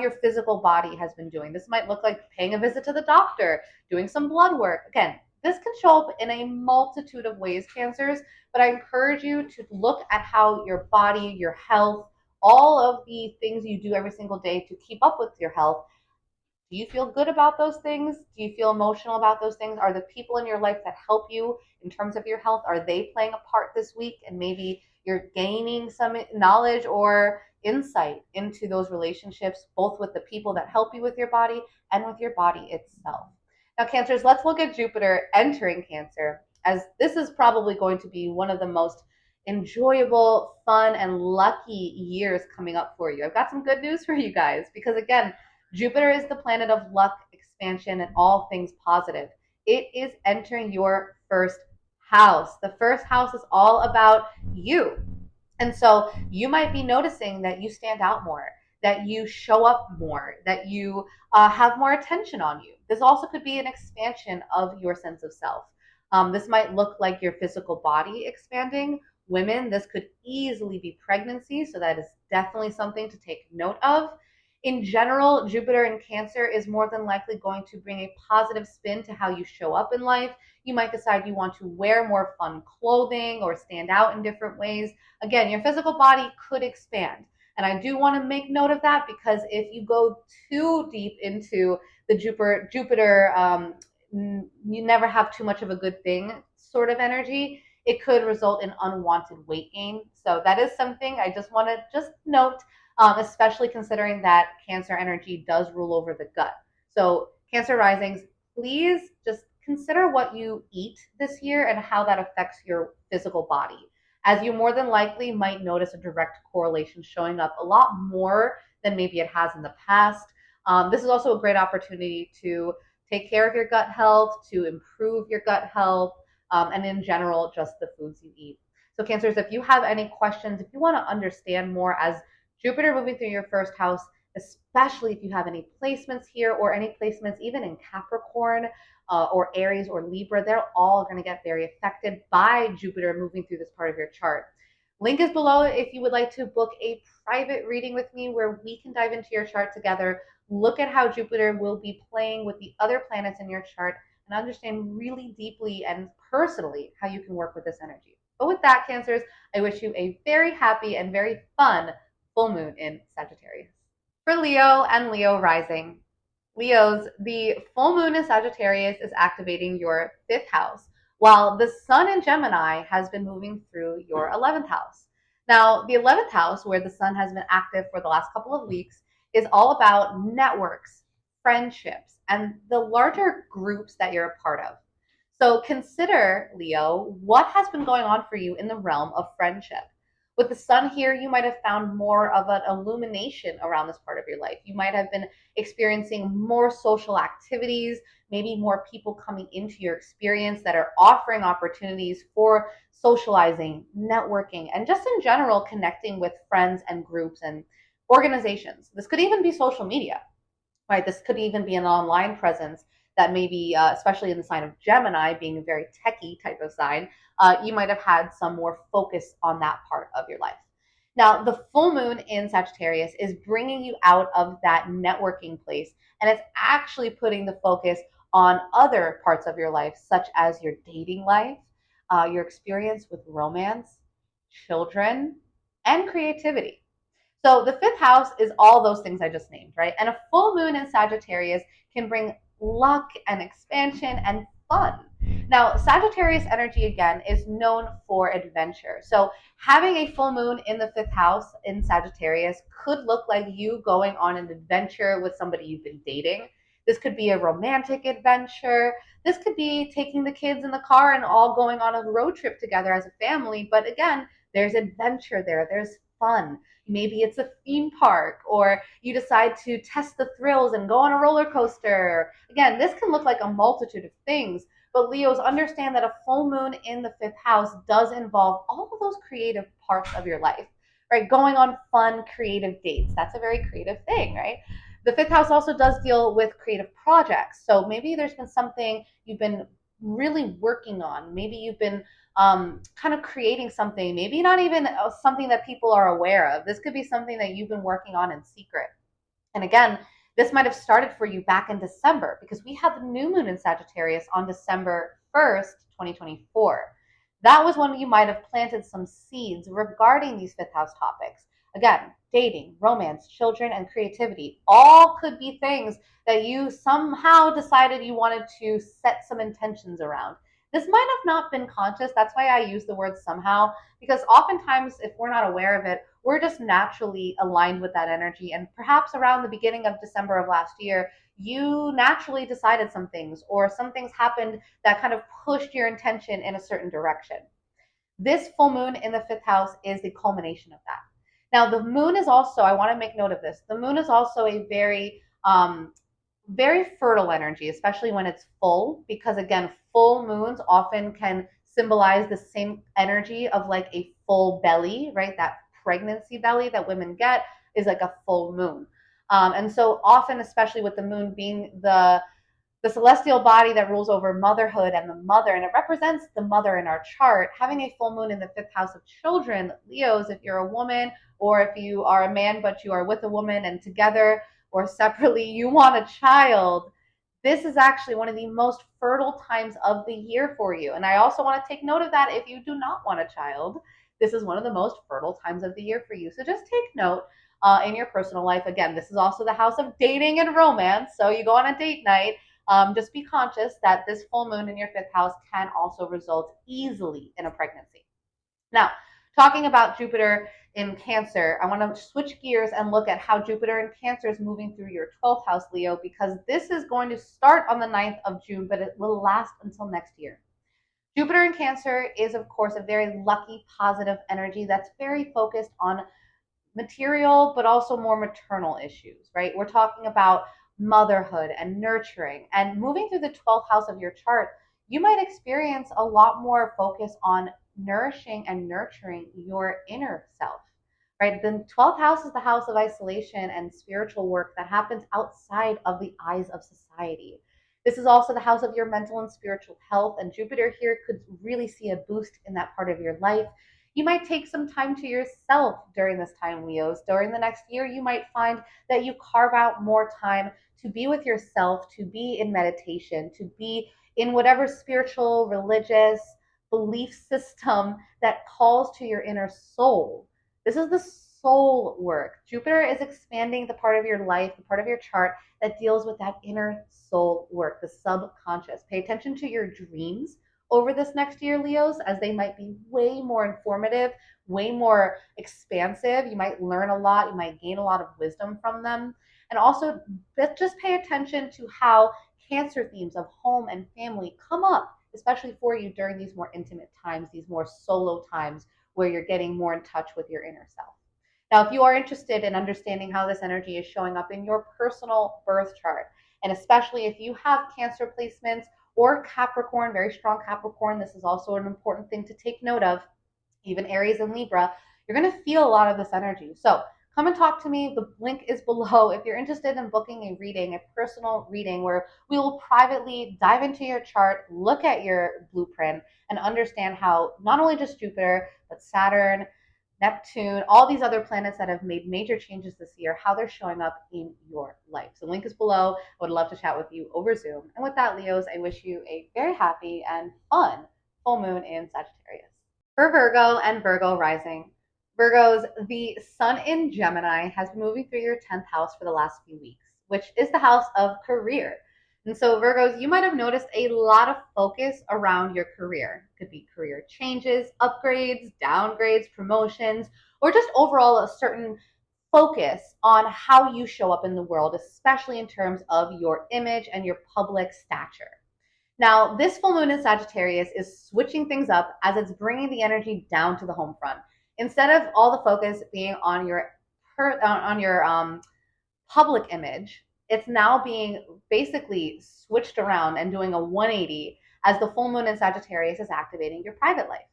your physical body has been doing. This might look like paying a visit to the doctor, doing some blood work. Again, this can show up in a multitude of ways, Cancers, but I encourage you to look at how your body, your health, all of the things you do every single day to keep up with your health. Do you feel good about those things? Do you feel emotional about those things? Are the people in your life that help you in terms of your health, are they playing a part this week? And maybe you're gaining some knowledge or insight into those relationships, both with the people that help you with your body and with your body itself. Now, Cancers, let's look at Jupiter entering Cancer, as this is probably going to be one of the most enjoyable, fun, and lucky years coming up for you. I've got some good news for you guys, because again, Jupiter is the planet of luck, expansion, and all things positive. It is entering your first house. The first house is all about you. And so you might be noticing that you stand out more, that you show up more, that you have more attention on you. This also could be an expansion of your sense of self. This might look like your physical body expanding. Women, this could easily be pregnancy, so that is definitely something to take note of. In general, Jupiter in Cancer is more than likely going to bring a positive spin to how you show up in life. You might decide you want to wear more fun clothing or stand out in different ways. Again, your physical body could expand. And I do want to make note of that, because if you go too deep into the Jupiter, you never have too much of a good thing sort of energy, it could result in unwanted weight gain. So that is something I just want to just note, especially considering that Cancer energy does rule over the gut. So Cancer risings, please just consider what you eat this year and how that affects your physical body, as you more than likely might notice a direct correlation showing up a lot more than maybe it has in the past. This is also a great opportunity to take care of your gut health, to improve your gut health, and in general, just the foods you eat. So, Cancers, if you have any questions, if you want to understand more as Jupiter moving through your first house, especially if you have any placements here or any placements even in Capricorn or Aries or Libra, they're all going to get very affected by Jupiter moving through this part of your chart. Link is below if you would like to book a private reading with me where we can dive into your chart together, look at how Jupiter will be playing with the other planets in your chart, and understand really deeply and personally how you can work with this energy. But with that, Cancers, I wish you a very happy and very fun full moon in Sagittarius. For Leo and Leo rising, Leos, the full moon in Sagittarius is activating your fifth house, while the sun in Gemini has been moving through your 11th house. Now, the 11th house, where the sun has been active for the last couple of weeks, is all about networks, friendships, and the larger groups that you're a part of. So consider, Leo, what has been going on for you in the realm of friendship. With the sun here, you might have found more of an illumination around this part of your life. You might have been experiencing more social activities, maybe more people coming into your experience that are offering opportunities for socializing, networking, and just in general connecting with friends and groups and organizations. This could even be social media, right? This could even be an online presence that maybe, especially in the sign of Gemini, being a very techie type of sign, you might have had some more focus on that part of your life. Now, the full moon in Sagittarius is bringing you out of that networking place, and it's actually putting the focus on other parts of your life, such as your dating life, your experience with romance, children, and creativity. So the fifth house is all those things I just named, right? And a full moon in Sagittarius can bring luck and expansion and fun. Now, Sagittarius energy, again, is known for adventure. So having a full moon in the fifth house in Sagittarius could look like you going on an adventure with somebody you've been dating. This could be a romantic adventure. This could be taking the kids in the car and all going on a road trip together as a family. But again, there's adventure there. There's fun. Maybe it's a theme park, or you decide to test the thrills and go on a roller coaster. Again, this can look like a multitude of things, but Leos, understand that a full moon in the fifth house does involve all of those creative parts of your life, right? Going on fun, creative dates. That's a very creative thing, right? The fifth house also does deal with creative projects. So maybe there's been something you've been really working on. Maybe you've been kind of creating something, maybe not even something that people are aware of. This could be something that you've been working on in secret. And again, this might have started for you back in December, because we had the new moon in Sagittarius on December 1st, 2024. That was when you might have planted some seeds regarding these fifth house topics. Again, dating, romance, children, and creativity all could be things that you somehow decided you wanted to set some intentions around. This might have not been conscious. That's why I use the word somehow, because oftentimes, if we're not aware of it, we're just naturally aligned with that energy. And perhaps around the beginning of December of last year, you naturally decided some things, or some things happened that kind of pushed your intention in a certain direction. This full moon in the fifth house is the culmination of that. Now, the moon is also, I want to make note of this, the moon is also a very fertile energy, especially when it's full, because again, full moons often can symbolize the same energy of like a full belly, right? That pregnancy belly that women get is like a full moon. And so often, especially with the moon being the the celestial body that rules over motherhood and the mother, and it represents the mother in our chart. Having a full moon in the fifth house of children, Leos, if you're a woman or if you are a man but you are with a woman and together or separately you want a child, this is actually one of the most fertile times of the year for you. And I also want to take note of that if you do not want a child. This is one of the most fertile times of the year for you. So just take note in your personal life. Again, this is also the house of dating and romance. So you go on a date night, just be conscious that this full moon in your fifth house can also result easily in a pregnancy. Now, talking about Jupiter in Cancer, I want to switch gears and look at how Jupiter in Cancer is moving through your 12th house, Leo, because this is going to start on the 9th of June, but it will last until next year. Jupiter in Cancer is, of course, a very lucky, positive energy that's very focused on material, but also more maternal issues, right? We're talking about motherhood and nurturing. And moving through the 12th house of your chart, you might experience a lot more focus on nourishing and nurturing your inner self, right? The 12th house is the house of isolation and spiritual work that happens outside of the eyes of society. This is also the house of your mental and spiritual health, and Jupiter here could really see a boost in that part of your life. You might take some time to yourself during this time, Leos. During the next year, you might find that you carve out more time to be with yourself, to be in meditation, to be in whatever spiritual, religious belief system that calls to your inner soul. This is the soul work. Jupiter is expanding the part of your life, the part of your chart that deals with that inner soul work, the subconscious. Pay attention to your dreams over this next year, Leos, as they might be way more informative, way more expansive. You might learn a lot, you might gain a lot of wisdom from them. And also, just pay attention to how Cancer themes of home and family come up, especially for you during these more intimate times, these more solo times where you're getting more in touch with your inner self. Now, if you are interested in understanding how this energy is showing up in your personal birth chart, and especially if you have Cancer placements or Capricorn, very strong Capricorn, this is also an important thing to take note of. Even Aries and Libra, you're going to feel a lot of this energy. So come and talk to me. The link is below if you're interested in booking a reading, a personal reading where we will privately dive into your chart, look at your blueprint, and understand how not only just Jupiter, but Saturn, Neptune, all these other planets that have made major changes this year, how they're showing up in your life. So the link is below. I would love to chat with you over Zoom. And with that, Leos, I wish you a very happy and fun full moon in Sagittarius. For Virgo and Virgo rising, Virgos, the sun in Gemini has been moving through your 10th house for the last few weeks, which is the house of career. And so, Virgos, you might have noticed a lot of focus around your career. It could be career changes, upgrades, downgrades, promotions, or just overall a certain focus on how you show up in the world, especially in terms of your image and your public stature. Now, this full moon in Sagittarius is switching things up as it's bringing the energy down to the home front. Instead of all the focus being on your public image, it's now being basically switched around and doing a 180 as the full moon in Sagittarius is activating your private life.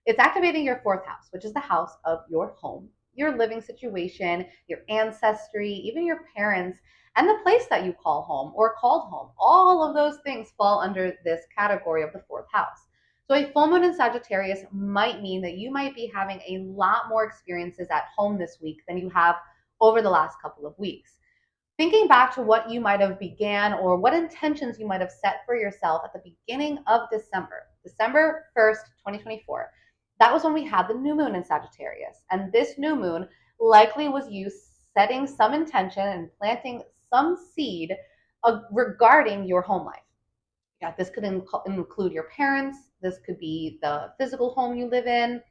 It's activating your fourth house, which is the house of your home, your living situation, your ancestry, even your parents, and the place that you call home or called home. All of those things fall under this category of the fourth house. So a full moon in Sagittarius might mean that you might be having a lot more experiences at home this week than you have over the last couple of weeks. Thinking back to what you might have began or what intentions you might have set for yourself at the beginning of December 1st, 2024, that was when we had the new moon in Sagittarius. And this new moon likely was you setting some intention and planting some seed regarding your home life. Yeah, this could include your parents. This could be the physical home you live in,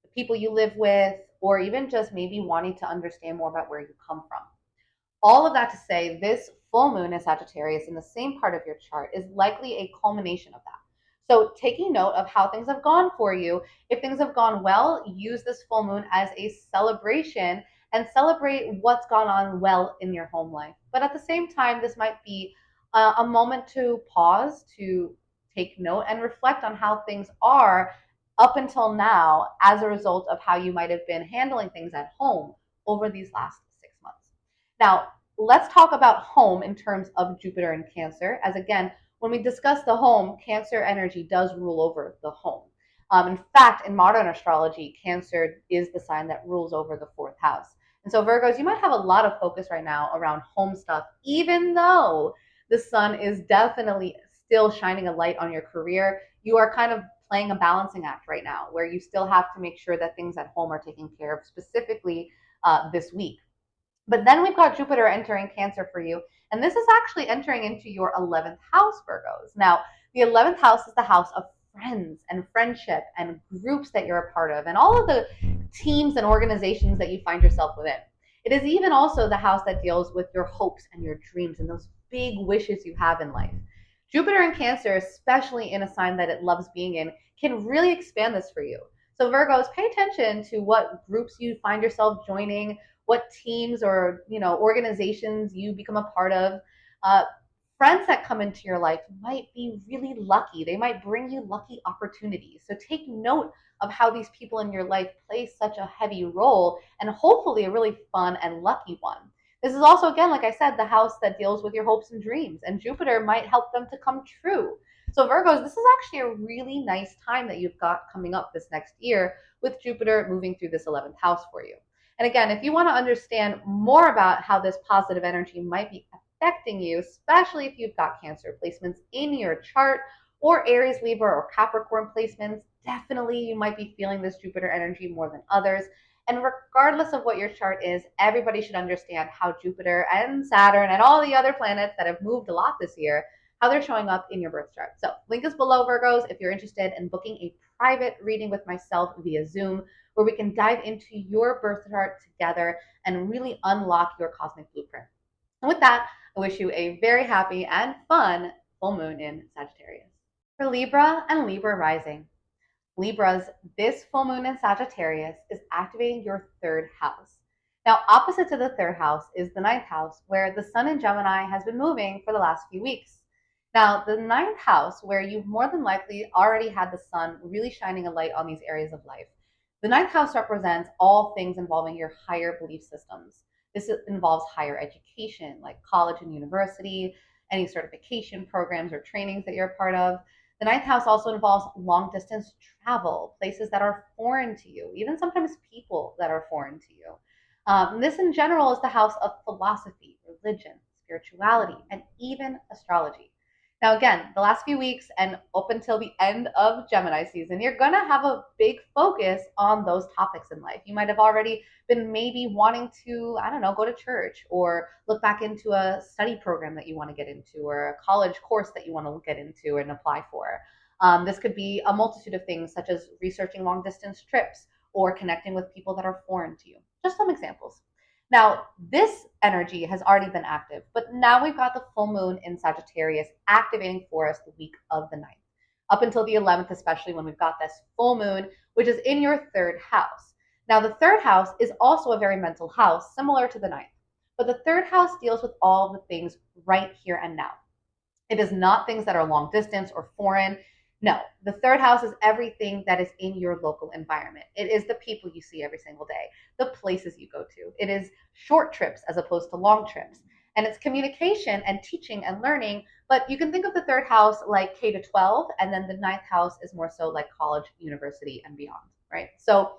the people you live with, or even just maybe wanting to understand more about where you come from. All of that to say, this full moon in Sagittarius in the same part of your chart is likely a culmination of that. So taking note of how things have gone for you. If things have gone well, use this full moon as a celebration and celebrate what's gone on well in your home life. But at the same time, this might be a moment to pause, to take note and reflect on how things are up until now as a result of how you might have been handling things at home over these last 6 months. Now, let's talk about home in terms of Jupiter and Cancer, as again, when we discuss the home, Cancer energy does rule over the home. In fact, in modern astrology, Cancer is the sign that rules over the fourth house. And so, Virgos, you might have a lot of focus right now around home stuff, even though the sun is definitely still shining a light on your career. You are kind of playing a balancing act right now where you still have to make sure that things at home are taken care of, specifically this week. But then we've got Jupiter entering Cancer for you. And this is actually entering into your 11th house, Virgos. Now, the 11th house is the house of friends and friendship and groups that you're a part of and all of the teams and organizations that you find yourself within. It is even also the house that deals with your hopes and your dreams and those big wishes you have in life. Jupiter in Cancer, especially in a sign that it loves being in, can really expand this for you. So Virgos, pay attention to what groups you find yourself joining, what teams or organizations you become a part of. Uh, Friends that come into your life might be really lucky. They might bring you lucky opportunities. So take note of how these people in your life play such a heavy role and hopefully a really fun and lucky one. This is also, again, like I said, the house that deals with your hopes and dreams, and Jupiter might help them to come true. So, Virgos, this is actually a really nice time that you've got coming up this next year with Jupiter moving through this 11th house for you. And again, if you want to understand more about how this positive energy might be affecting you, especially if you've got Cancer placements in your chart or Aries, Libra, or Capricorn placements, definitely you might be feeling this Jupiter energy more than others. And regardless of what your chart is, everybody should understand how Jupiter and Saturn and all the other planets that have moved a lot this year, how they're showing up in your birth chart. So link is below, Virgos, if you're interested in booking a private reading with myself via Zoom, where we can dive into your birth chart together and really unlock your cosmic blueprint. And with that, I wish you a very happy and fun full moon in Sagittarius. For Libra and Libra rising, Libras, this full moon in Sagittarius is activating your third house. Now, opposite to the third house is the ninth house, where the sun in Gemini has been moving for the last few weeks. Now, the ninth house, where you've more than likely already had the sun really shining a light on these areas of life. The ninth house represents all things involving your higher belief systems. This involves higher education, like college and university, any certification programs or trainings that you're a part of. The ninth house also involves long distance travel, places that are foreign to you, even sometimes people that are foreign to you. This in general is the house of philosophy, religion, spirituality, and even astrology. Now, again, the last few weeks and up until the end of Gemini season, you're going to have a big focus on those topics in life. You might have already been maybe wanting to, I don't know, go to church or look back into a study program that you want to get into or a college course that you want to get into and apply for. This could be a multitude of things, such as researching long distance trips or connecting with people that are foreign to you. Just some examples. Now, this energy has already been active, but now we've got the full moon in Sagittarius activating for us the week of the 9th, up until the 11th, especially when we've got this full moon, which is in your third house. Now, the third house is also a very mental house, similar to the 9th, but the third house deals with all the things right here and now. It is not things that are long distance or foreign. No, the third house is everything that is in your local environment. It is the people you see every single day, the places you go to. It is short trips as opposed to long trips. And it's communication and teaching and learning. But you can think of the third house like K to 12, and then the ninth house is more so like college, university, and beyond, right? So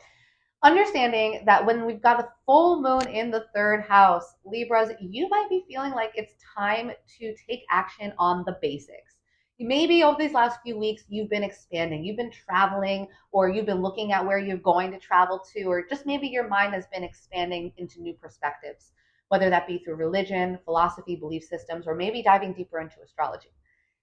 understanding that when we've got a full moon in the third house, Libras, you might be feeling like it's time to take action on the basics. Maybe over these last few weeks, you've been expanding, you've been traveling, or you've been looking at where you're going to travel to, or just maybe your mind has been expanding into new perspectives, whether that be through religion, philosophy, belief systems, or maybe diving deeper into astrology.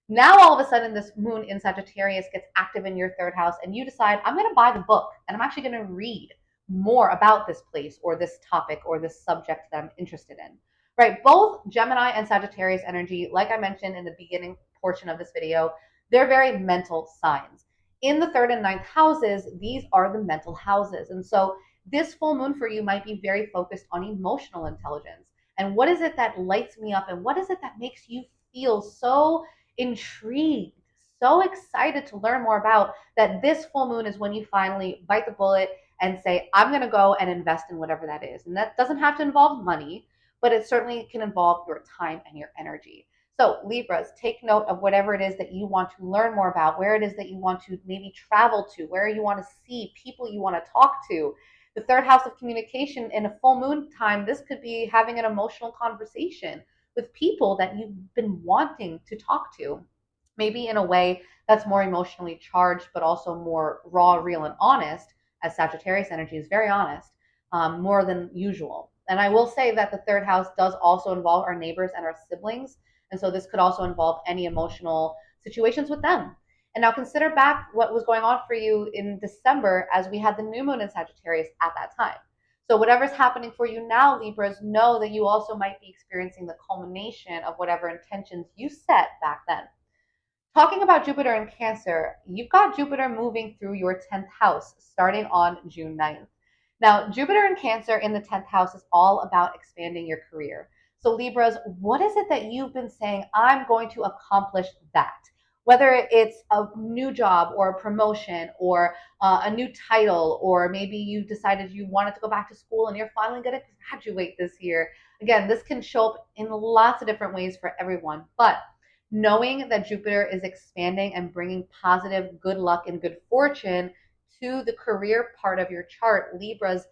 Now, all of a sudden, this moon in Sagittarius gets active in your third house, and you decide, I'm going to buy the book, and I'm actually going to read more about this place or this topic or this subject that I'm interested in. Right? Both Gemini and Sagittarius energy, like I mentioned in the beginning portion of this video, they're very mental signs. In the third and ninth houses, these are the mental houses. And so this full moon for you might be very focused on emotional intelligence. And what is it that lights me up? And what is it that makes you feel so intrigued, so excited to learn more about, that this full moon is when you finally bite the bullet and say, I'm going to go and invest in whatever that is. And that doesn't have to involve money, but it certainly can involve your time and your energy. So Libras, take note of whatever it is that you want to learn more about, where it is that you want to maybe travel to, where you want to see, people you want to talk to. The third house of communication in a full moon time, this could be having an emotional conversation with people that you've been wanting to talk to, maybe in a way that's more emotionally charged, but also more raw, real, and honest, as Sagittarius energy is very honest, more than usual. And I will say that the third house does also involve our neighbors and our siblings. And so this could also involve any emotional situations with them. And now consider back what was going on for you in December as we had the new moon in Sagittarius at that time. So whatever's happening for you now, Libras, know that you also might be experiencing the culmination of whatever intentions you set back then. Talking about Jupiter and Cancer, you've got Jupiter moving through your 10th house starting on June 9th. Now, Jupiter and Cancer in the 10th house is all about expanding your career. So Libras, what is it that you've been saying, I'm going to accomplish that? Whether it's a new job or a promotion or a new title, or maybe you decided you wanted to go back to school and you're finally going to graduate this year. Again, this can show up in lots of different ways for everyone, but knowing that Jupiter is expanding and bringing positive good luck and good fortune to the career part of your chart, Libras,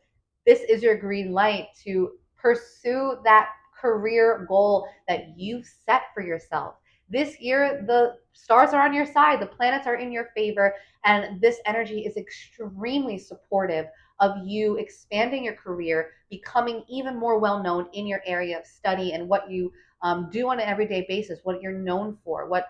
this is your green light to pursue that career goal that you've set for yourself. This year, the stars are on your side, the planets are in your favor, and this energy is extremely supportive of you expanding your career, becoming even more well known in your area of study and what you do on an everyday basis, what you're known for, what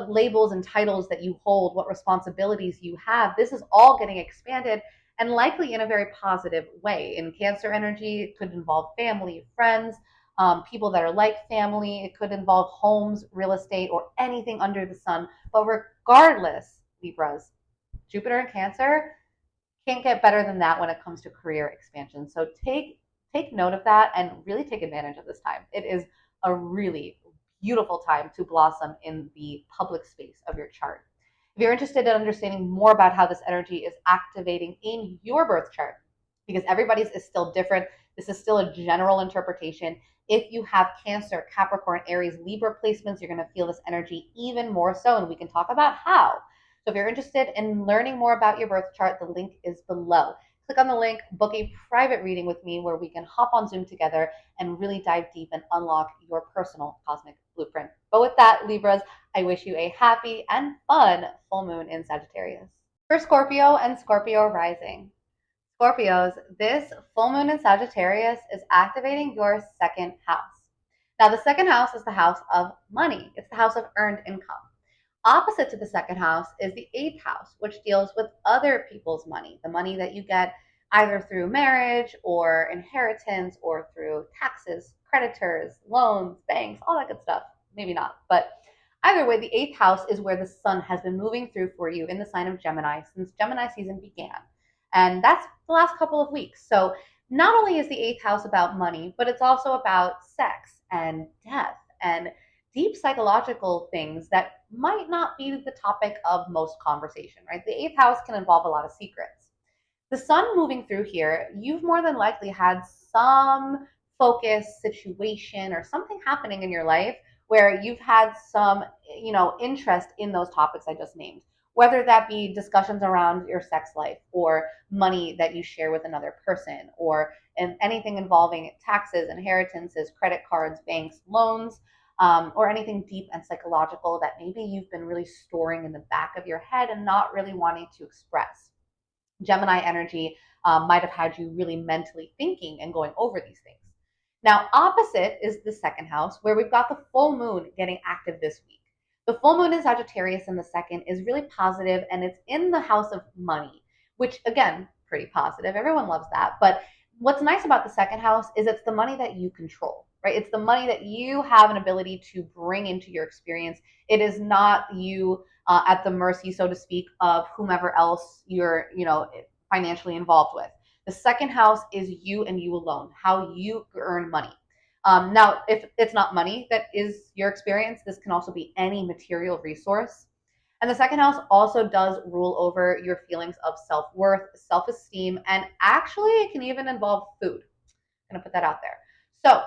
labels and titles that you hold, what responsibilities you have. This is all getting expanded and likely in a very positive way. In Cancer energy, it could involve family, friends, people that are like family. It could involve homes, real estate, or anything under the sun. But regardless, Libras, Jupiter and Cancer can't get better than that when it comes to career expansion. So take note of that and really take advantage of this time. It is a really beautiful time to blossom in the public space of your chart. If you're interested in understanding more about how this energy is activating in your birth chart, because everybody's is still different, this is still a general interpretation. If you have Cancer, Capricorn, Aries, Libra placements, you're going to feel this energy even more so, and we can talk about how. So if you're interested in learning more about your birth chart, the link is below. Click on the link, book a private reading with me where we can hop on Zoom together and really dive deep and unlock your personal cosmic blueprint. But with that, Libras, I wish you a happy and fun full moon in Sagittarius. For Scorpio and Scorpio rising. Scorpios, this full moon in Sagittarius is activating your second house. Now, the second house is the house of money. It's the house of earned income. Opposite to the second house is the eighth house, which deals with other people's money, the money that you get either through marriage or inheritance or through taxes, creditors, loans, banks, all that good stuff. Maybe not, but either way, the eighth house is where the sun has been moving through for you in the sign of Gemini since Gemini season began. And that's the last couple of weeks. So not only is the eighth house about money, but it's also about sex and death and deep psychological things that might not be the topic of most conversation, right? The eighth house can involve a lot of secrets. The sun moving through here, you've more than likely had some focus situation or something happening in your life where you've had some, interest in those topics I just named, whether that be discussions around your sex life or money that you share with another person or anything involving taxes, inheritances, credit cards, banks, loans, or anything deep and psychological that maybe you've been really storing in the back of your head and not really wanting to express. Gemini energy might have had you really mentally thinking and going over these things. Now, opposite is the second house, where we've got the full moon getting active this week. The full moon in Sagittarius in the second is really positive, and it's in the house of money, which, again, pretty positive. Everyone loves that. But what's nice about the second house is it's the money that you control, right? It's the money that you have an ability to bring into your experience. It is not you at the mercy, so to speak, of whomever else you're, financially involved with. The second house is you and you alone, how you earn money. Now, if it's not money that is your experience, this can also be any material resource. And the second house also does rule over your feelings of self-worth, self-esteem, and actually it can even involve food. I'm going to put that out there. So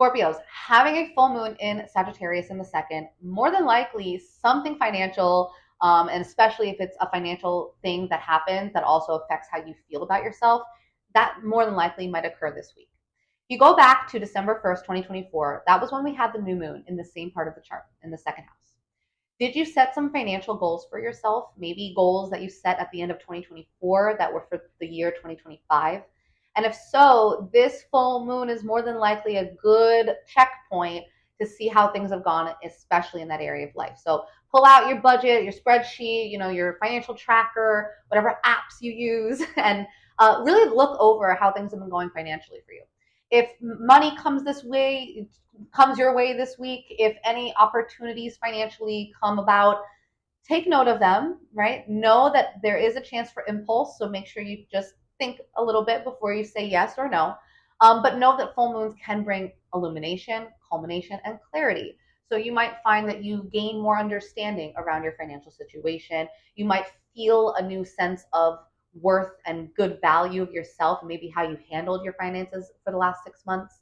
Scorpios, having a full moon in Sagittarius in the second, more than likely something financial, and especially if it's a financial thing that happens that also affects how you feel about yourself, that more than likely might occur this week. If you go back to December 1st, 2024, that was when we had the new moon in the same part of the chart in the second house. Did you set some financial goals for yourself? Maybe goals that you set at the end of 2024 that were for the year 2025? And if so, this full moon is more than likely a good checkpoint to see how things have gone, especially in that area of life. So pull out your budget, your spreadsheet, your financial tracker, whatever apps you use, and really look over how things have been going financially for you. If money comes your way this week, if any opportunities financially come about, take note of them, right? Know that there is a chance for impulse, so make sure you just think a little bit before you say yes or no. But know that full moons can bring illumination, culmination, and clarity. So you might find that you gain more understanding around your financial situation. You might feel a new sense of worth and good value of yourself, maybe how you handled your finances for the last 6 months.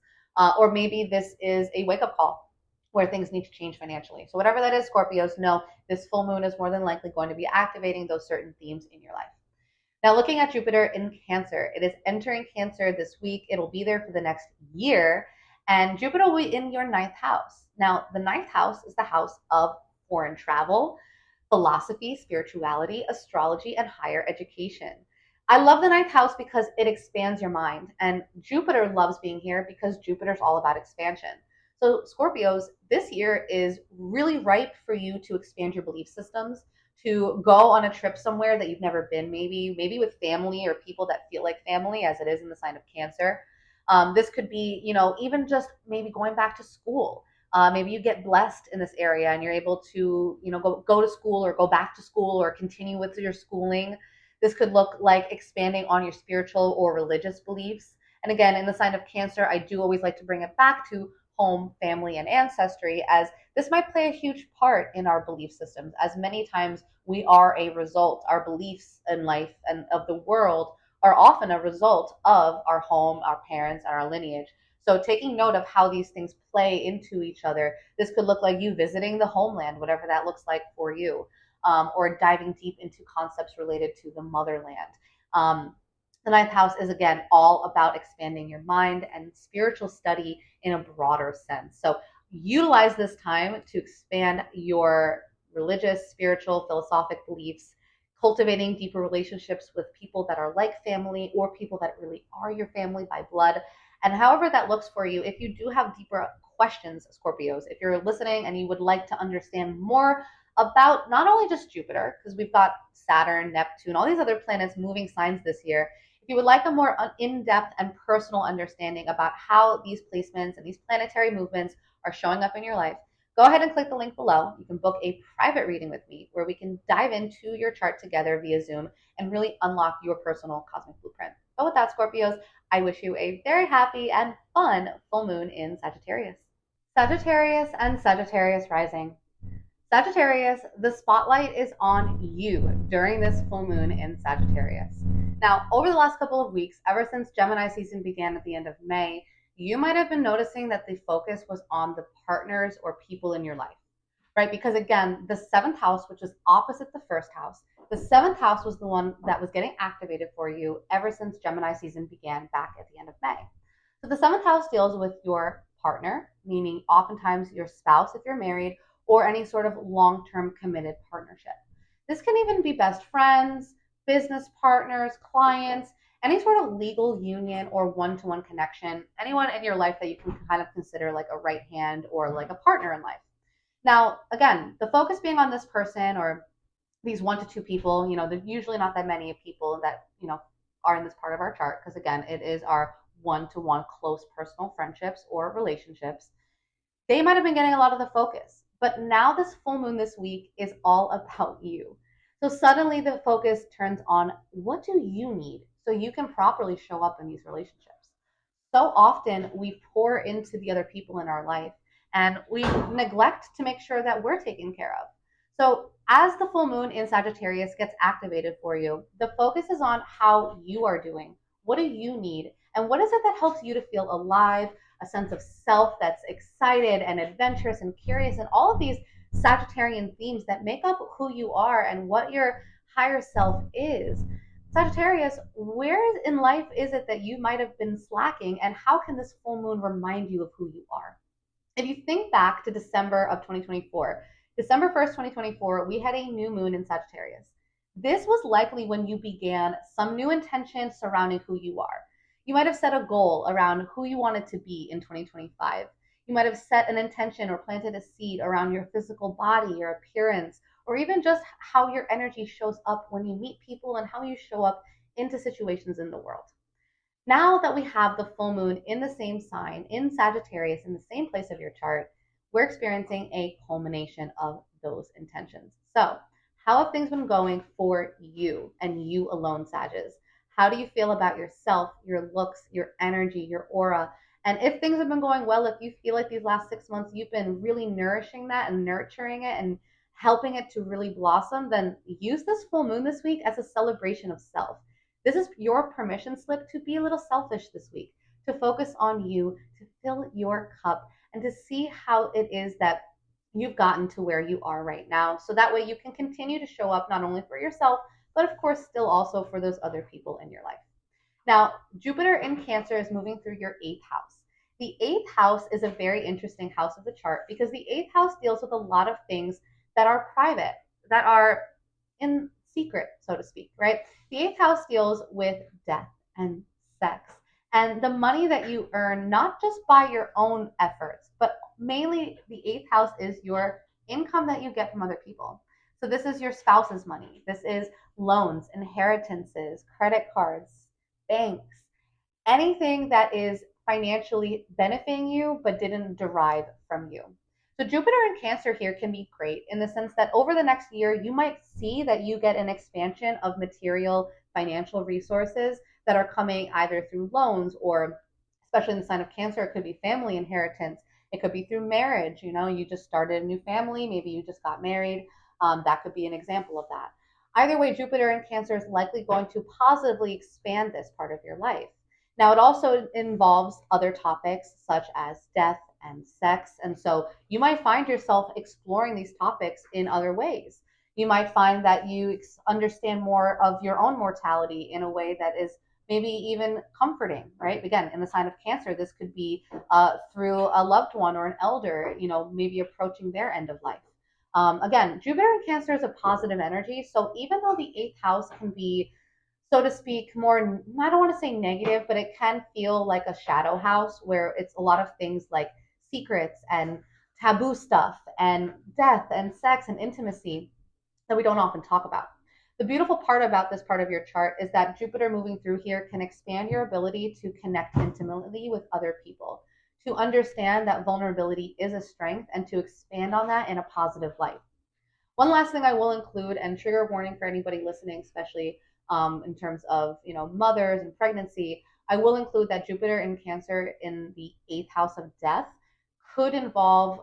Or maybe this is a wake up call where things need to change financially. So, whatever that is, Scorpios, know this full moon is more than likely going to be activating those certain themes in your life. Now, looking at Jupiter in Cancer, it is entering Cancer this week. It'll be there for the next year, and Jupiter will be in your ninth house. Now, the ninth house is the house of foreign travel, philosophy, spirituality, astrology, and higher education. I love the ninth house because it expands your mind, and Jupiter loves being here because Jupiter's all about expansion. So, Scorpios, this year is really ripe for you to expand your belief systems, to go on a trip somewhere that you've never been, maybe with family or people that feel like family, as it is in the sign of Cancer. This could be, even just maybe going back to school. Maybe you get blessed in this area and you're able to, go to school or go back to school or continue with your schooling. This could look like expanding on your spiritual or religious beliefs. And again, in the sign of Cancer, I do always like to bring it back to home, family, and ancestry, as this might play a huge part in our belief systems, as many times we are a result. Our beliefs in life and of the world are often a result of our home, our parents, and our lineage. So taking note of how these things play into each other, this could look like you visiting the homeland, whatever that looks like for you, or diving deep into concepts related to the motherland. The ninth house is, again, all about expanding your mind and spiritual study in a broader sense. So utilize this time to expand your religious, spiritual, philosophic beliefs, cultivating deeper relationships with people that are like family or people that really are your family by blood. And however that looks for you, if you do have deeper questions, Scorpios, if you're listening and you would like to understand more about not only just Jupiter, because we've got Saturn, Neptune, all these other planets moving signs this year, if you would like a more in-depth and personal understanding about how these placements and these planetary movements are showing up in your life, go ahead and click the link below. You can book a private reading with me where we can dive into your chart together via Zoom and really unlock your personal cosmic blueprint. But with that, Scorpios, I wish you a very happy and fun full moon in Sagittarius. Sagittarius and Sagittarius rising. Sagittarius, the spotlight is on you during this full moon in Sagittarius. Now, over the last couple of weeks, ever since Gemini season began at the end of May, you might have been noticing that the focus was on the partners or people in your life, right? Because again, the seventh house, which is opposite the first house, the seventh house was the one that was getting activated for you ever since Gemini season began back at the end of May. So the seventh house deals with your partner, meaning oftentimes your spouse if you're married, or any sort of long-term committed partnership. This can even be best friends, business partners, clients, any sort of legal union or one-to-one connection, anyone in your life that you can kind of consider like a right hand or like a partner in life. Now, again, the focus being on this person or these 1 to 2 people, there's usually not that many people that, are in this part of our chart, because again, it is our one-to-one close personal friendships or relationships. They might have been getting a lot of the focus, but now this full moon this week is all about you. So suddenly the focus turns on what do you need so you can properly show up in these relationships. So often we pour into the other people in our life and we neglect to make sure that we're taken care of. So as the full moon in Sagittarius gets activated for you, the focus is on how you are doing. What do you need? And what is it that helps you to feel alive, a sense of self that's excited and adventurous and curious, and all of these Sagittarian themes that make up who you are and what your higher self is. Sagittarius, where in life is it that you might have been slacking, and how can this full moon remind you of who you are? If you think back to December of 2024, December 1st, 2024, we had a new moon in Sagittarius. This was likely when you began some new intention surrounding who you are. You might have set a goal around who you wanted to be in 2025. You might have set an intention or planted a seed around your physical body, your appearance, or even just how your energy shows up when you meet people and how you show up into situations in the world. Now that we have the full moon in the same sign, in Sagittarius, in the same place of your chart, we're experiencing a culmination of those intentions. So, how have things been going for you and you alone, Sagittarius? How do you feel about yourself, your looks, your energy, your aura? And if things have been going well, if you feel like these last 6 months you've been really nourishing that and nurturing it and helping it to really blossom, then use this full moon this week as a celebration of self. This is your permission slip to be a little selfish this week, to focus on you, to fill your cup, and to see how it is that you've gotten to where you are right now. So that way you can continue to show up not only for yourself, but of course, still also for those other people in your life. Now, Jupiter in Cancer is moving through your eighth house. The eighth house is a very interesting house of the chart because the eighth house deals with a lot of things that are private, that are in secret, so to speak, right? The eighth house deals with death and sex and the money that you earn, not just by your own efforts, but mainly the eighth house is your income that you get from other people. So this is your spouse's money. This is loans, inheritances, credit cards, banks, anything that is financially benefiting you but didn't derive from you. So Jupiter in Cancer here can be great in the sense that over the next year, you might see that you get an expansion of material financial resources that are coming either through loans or, especially in the sign of Cancer, it could be family inheritance. It could be through marriage. You know, you just started a new family. Maybe you just got married. That could be an example of that. Either way, Jupiter in Cancer is likely going to positively expand this part of your life. Now, it also involves other topics such as death and sex. And so you might find yourself exploring these topics in other ways. You might find that you understand more of your own mortality in a way that is maybe even comforting, right? Again, in the sign of Cancer, this could be through a loved one or an elder, you know, maybe approaching their end of life. Again, Jupiter in Cancer is a positive energy. So even though the eighth house can be, so to speak, more, I don't want to say negative, but it can feel like a shadow house where it's a lot of things like secrets and taboo stuff and death and sex and intimacy that we don't often talk about. The beautiful part about this part of your chart is that Jupiter moving through here can expand your ability to connect intimately with other people, to understand that vulnerability is a strength and to expand on that in a positive light. One last thing I will include, and trigger warning for anybody listening, especially in terms of mothers and pregnancy, I will include that Jupiter in Cancer in the eighth house of death could involve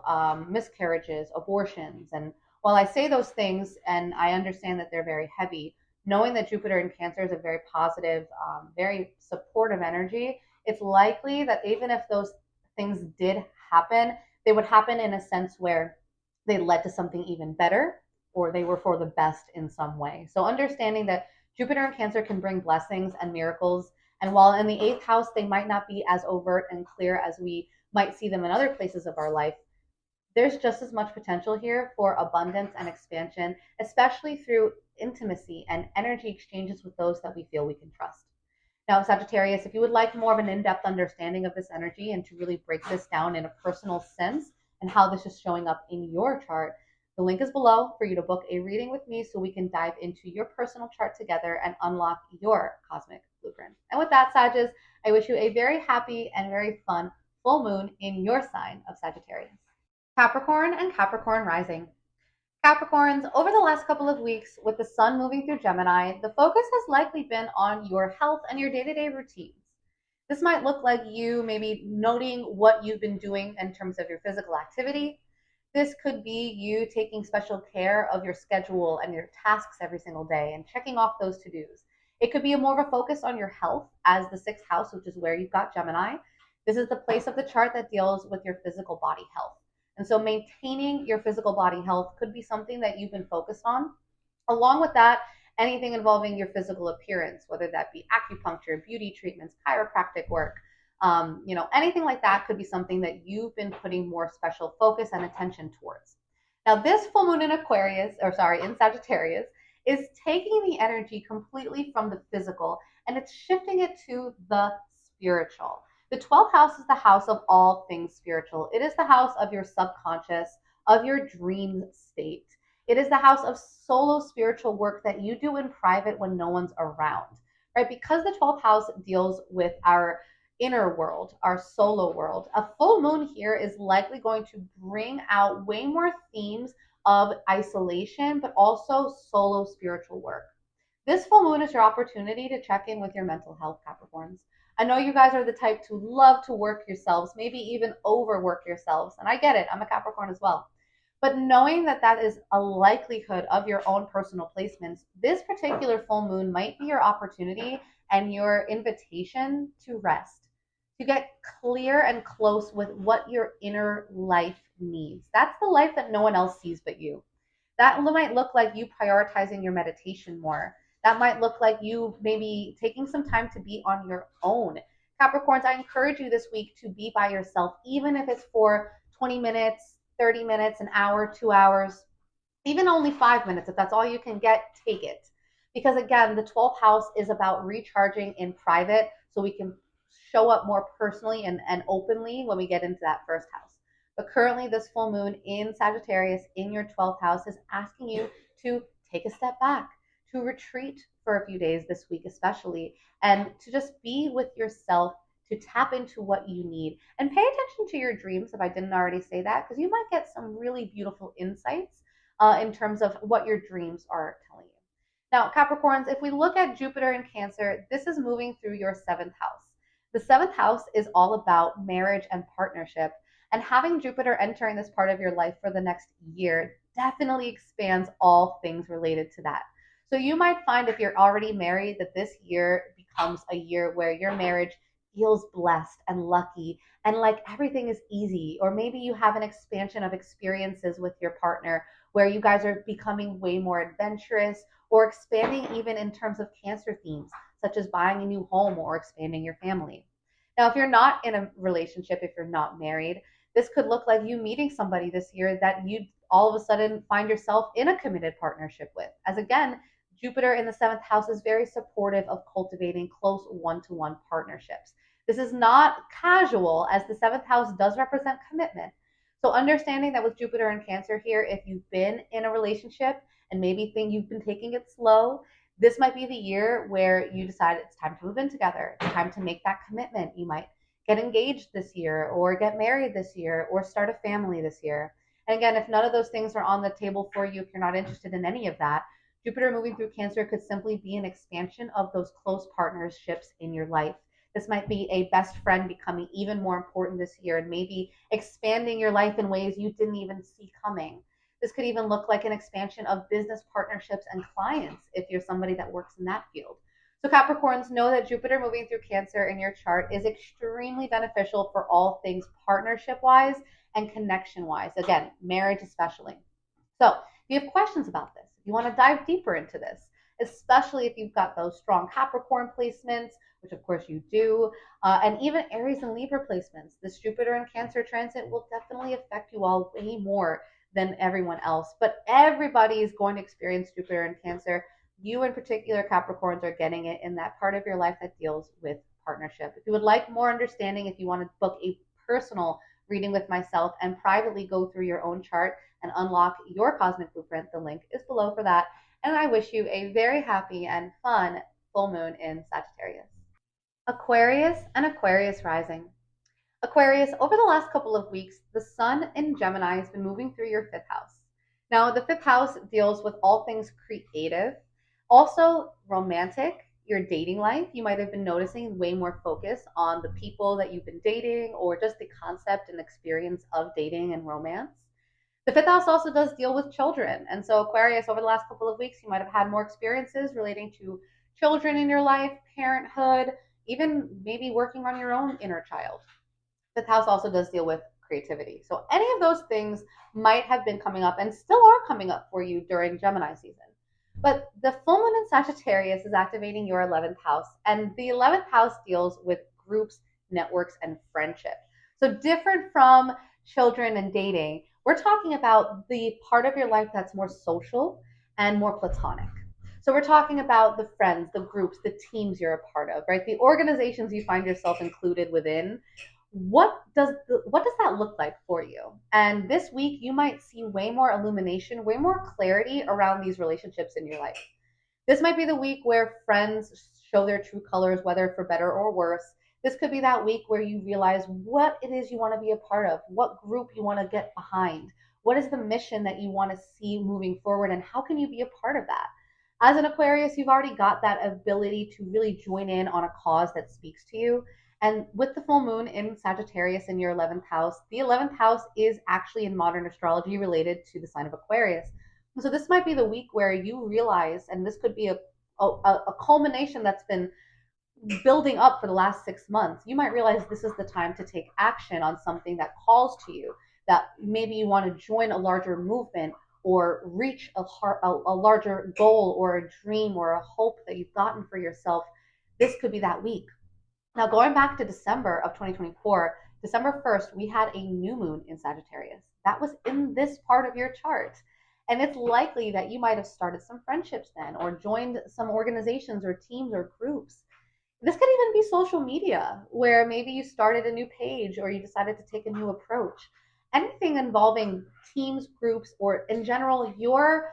miscarriages, abortions. And while I say those things and I understand that they're very heavy, knowing that Jupiter in Cancer is a very positive, very supportive energy, it's likely that even if those things did happen, they would happen in a sense where they led to something even better or they were for the best in some way. So understanding that Jupiter in Cancer can bring blessings and miracles. And while in the eighth house, they might not be as overt and clear as we might see them in other places of our life, there's just as much potential here for abundance and expansion, especially through intimacy and energy exchanges with those that we feel we can trust. Now, Sagittarius, if you would like more of an in-depth understanding of this energy and to really break this down in a personal sense and how this is showing up in your chart, the link is below for you to book a reading with me so we can dive into your personal chart together and unlock your cosmic blueprint. And with that, Sagittarius, I wish you a very happy and very fun full moon in your sign of Sagittarius. Capricorn and Capricorn rising. Capricorns, over the last couple of weeks with the sun moving through Gemini, the focus has likely been on your health and your day-to-day routines. This might look like you maybe noting what you've been doing in terms of your physical activity. This could be you taking special care of your schedule and your tasks every single day and checking off those to-dos. It could be more of a focus on your health as the sixth house, which is where you've got Gemini. This is the place of the chart that deals with your physical body health. And so maintaining your physical body health could be something that you've been focused on. Along with that, anything involving your physical appearance, whether that be acupuncture, beauty treatments, chiropractic work, anything like that could be something that you've been putting more special focus and attention towards. Now, this full moon in in Sagittarius, is taking the energy completely from the physical and it's shifting it to the spiritual. The 12th house is the house of all things spiritual. It is the house of your subconscious, of your dream state. It is the house of solo spiritual work that you do in private when no one's around, right? Because the 12th house deals with our inner world, our solo world, a full moon here is likely going to bring out way more themes of isolation, but also solo spiritual work. This full moon is your opportunity to check in with your mental health, Capricorns. I know you guys are the type to love to work yourselves, maybe even overwork yourselves. And I get it, I'm a Capricorn as well. But knowing that that is a likelihood of your own personal placements, this particular full moon might be your opportunity and your invitation to rest, to get clear and close with what your inner life needs. That's the life that no one else sees but you. That might look like you prioritizing your meditation more. That might look like you maybe taking some time to be on your own. Capricorns, I encourage you this week to be by yourself, even if it's for 20 minutes, 30 minutes, an hour, 2 hours, even only 5 minutes. If that's all you can get, take it. Because again, the 12th house is about recharging in private so we can show up more personally and openly when we get into that first house. But currently, this full moon in Sagittarius in your 12th house is asking you to take a step back, to retreat for a few days this week, especially, and to just be with yourself, to tap into what you need. And pay attention to your dreams, if I didn't already say that, because you might get some really beautiful insights in terms of what your dreams are telling you. Now, Capricorns, if we look at Jupiter in Cancer, this is moving through your 7th house. The 7th house is all about marriage and partnership. And having Jupiter entering this part of your life for the next year definitely expands all things related to that. So you might find if you're already married that this year becomes a year where your marriage feels blessed and lucky and like everything is easy. Or maybe you have an expansion of experiences with your partner where you guys are becoming way more adventurous or expanding even in terms of Cancer themes, such as buying a new home or expanding your family. Now, if you're not in a relationship, if you're not married, this could look like you meeting somebody this year that you all of a sudden find yourself in a committed partnership with. As again, Jupiter in the 7th house is very supportive of cultivating close one-to-one partnerships. This is not casual, as the 7th house does represent commitment. So understanding that with Jupiter and Cancer here, if you've been in a relationship and maybe think you've been taking it slow, this might be the year where you decide it's time to move in together. It's time to make that commitment. You might get engaged this year or get married this year or start a family this year. And again, if none of those things are on the table for you, if you're not interested in any of that, Jupiter moving through Cancer could simply be an expansion of those close partnerships in your life. This might be a best friend becoming even more important this year and maybe expanding your life in ways you didn't even see coming. This could even look like an expansion of business partnerships and clients if you're somebody that works in that field. So Capricorns, know that Jupiter moving through Cancer in your chart is extremely beneficial for all things partnership-wise and connection-wise. Again, marriage especially. So if you have questions about this, if you want to dive deeper into this, especially if you've got those strong Capricorn placements, which of course you do, and even Aries and Libra placements, this Jupiter and Cancer transit will definitely affect you all way more than everyone else. But everybody is going to experience Jupiter and Cancer. You in particular, Capricorns, are getting it in that part of your life that deals with partnership. If you would like more understanding, if you want to book a personal reading with myself and privately go through your own chart and unlock your cosmic blueprint, the link is below for that. And I wish you a very happy and fun full moon in Sagittarius. Aquarius and Aquarius rising. Aquarius, over the last couple of weeks, the sun in Gemini has been moving through your 5th house. Now, the 5th house deals with all things creative, also romantic, your dating life. You might have been noticing way more focus on the people that you've been dating or just the concept and experience of dating and romance. The 5th house also does deal with children. And so Aquarius, over the last couple of weeks, you might have had more experiences relating to children in your life, parenthood, even maybe working on your own inner child. Fifth house also does deal with creativity. So any of those things might have been coming up and still are coming up for you during Gemini season. But the full moon in Sagittarius is activating your 11th house, and the 11th house deals with groups, networks, and friendship. So different from children and dating, we're talking about the part of your life that's more social and more platonic. So we're talking about the friends, the groups, the teams you're a part of, right? The organizations you find yourself included within. What does that look like for you? And this week you might see way more illumination, way more clarity around these relationships in your life. This might be the week where friends show their true colors, whether for better or worse. This could be that week where you realize what it is you want to be a part of, what group you want to get behind, what is the mission that you want to see moving forward, and how can you be a part of that? As an Aquarius, you've already got that ability to really join in on a cause that speaks to you. And with the full moon in Sagittarius in your 11th house, the 11th house is actually in modern astrology related to the sign of Aquarius. So this might be the week where you realize, and this could be a culmination that's been building up for the last 6 months. You might realize this is the time to take action on something that calls to you, that maybe you want to join a larger movement or reach a larger goal or a dream or a hope that you've gotten for yourself. This could be that week. Now, going back to December of 2024, December 1st, we had a new moon in Sagittarius. That was in this part of your chart. And it's likely that you might have started some friendships then, or joined some organizations or teams or groups. This could even be social media, where maybe you started a new page or you decided to take a new approach. Anything involving teams, groups, or in general, your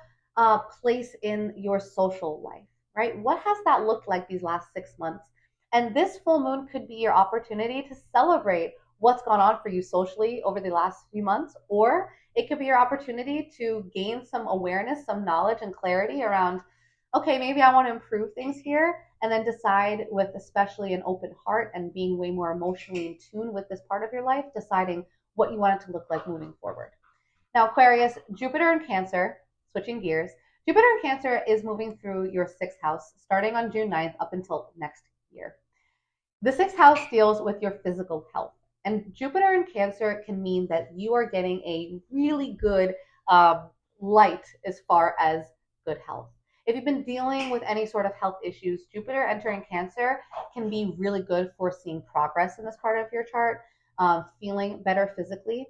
place in your social life, right? What has that looked like these last 6 months? And this full moon could be your opportunity to celebrate what's gone on for you socially over the last few months, or it could be your opportunity to gain some awareness, some knowledge, and clarity around, okay, maybe I want to improve things here, and then decide with especially an open heart and being way more emotionally in tune with this part of your life, deciding what you want it to look like moving forward. Now, Aquarius, Jupiter in Cancer, switching gears, Jupiter in Cancer is moving through your sixth house starting on June 9th up until next year. The sixth house deals with your physical health. And Jupiter in Cancer can mean that you are getting a really good light as far as good health. If you've been dealing with any sort of health issues, Jupiter entering Cancer can be really good for seeing progress in this part of your chart, feeling better physically.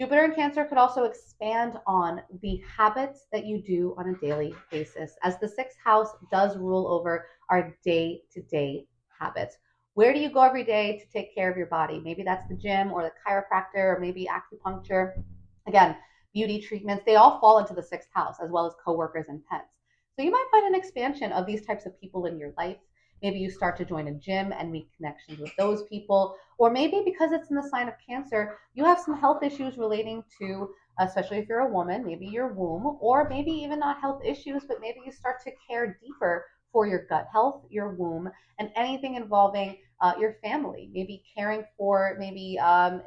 Jupiter in Cancer could also expand on the habits that you do on a daily basis, as the sixth house does rule over our day to day habits. Where do you go every day to take care of your body? Maybe that's the gym or the chiropractor or maybe acupuncture. Again, beauty treatments, they all fall into the sixth house, as well as coworkers and pets. So you might find an expansion of these types of people in your life. Maybe you start to join a gym and make connections with those people. Or maybe because it's in the sign of Cancer, you have some health issues relating to, especially if you're a woman, maybe your womb, or maybe even not health issues, but maybe you start to care deeper for your gut health, your womb, and anything involving your family, maybe caring for maybe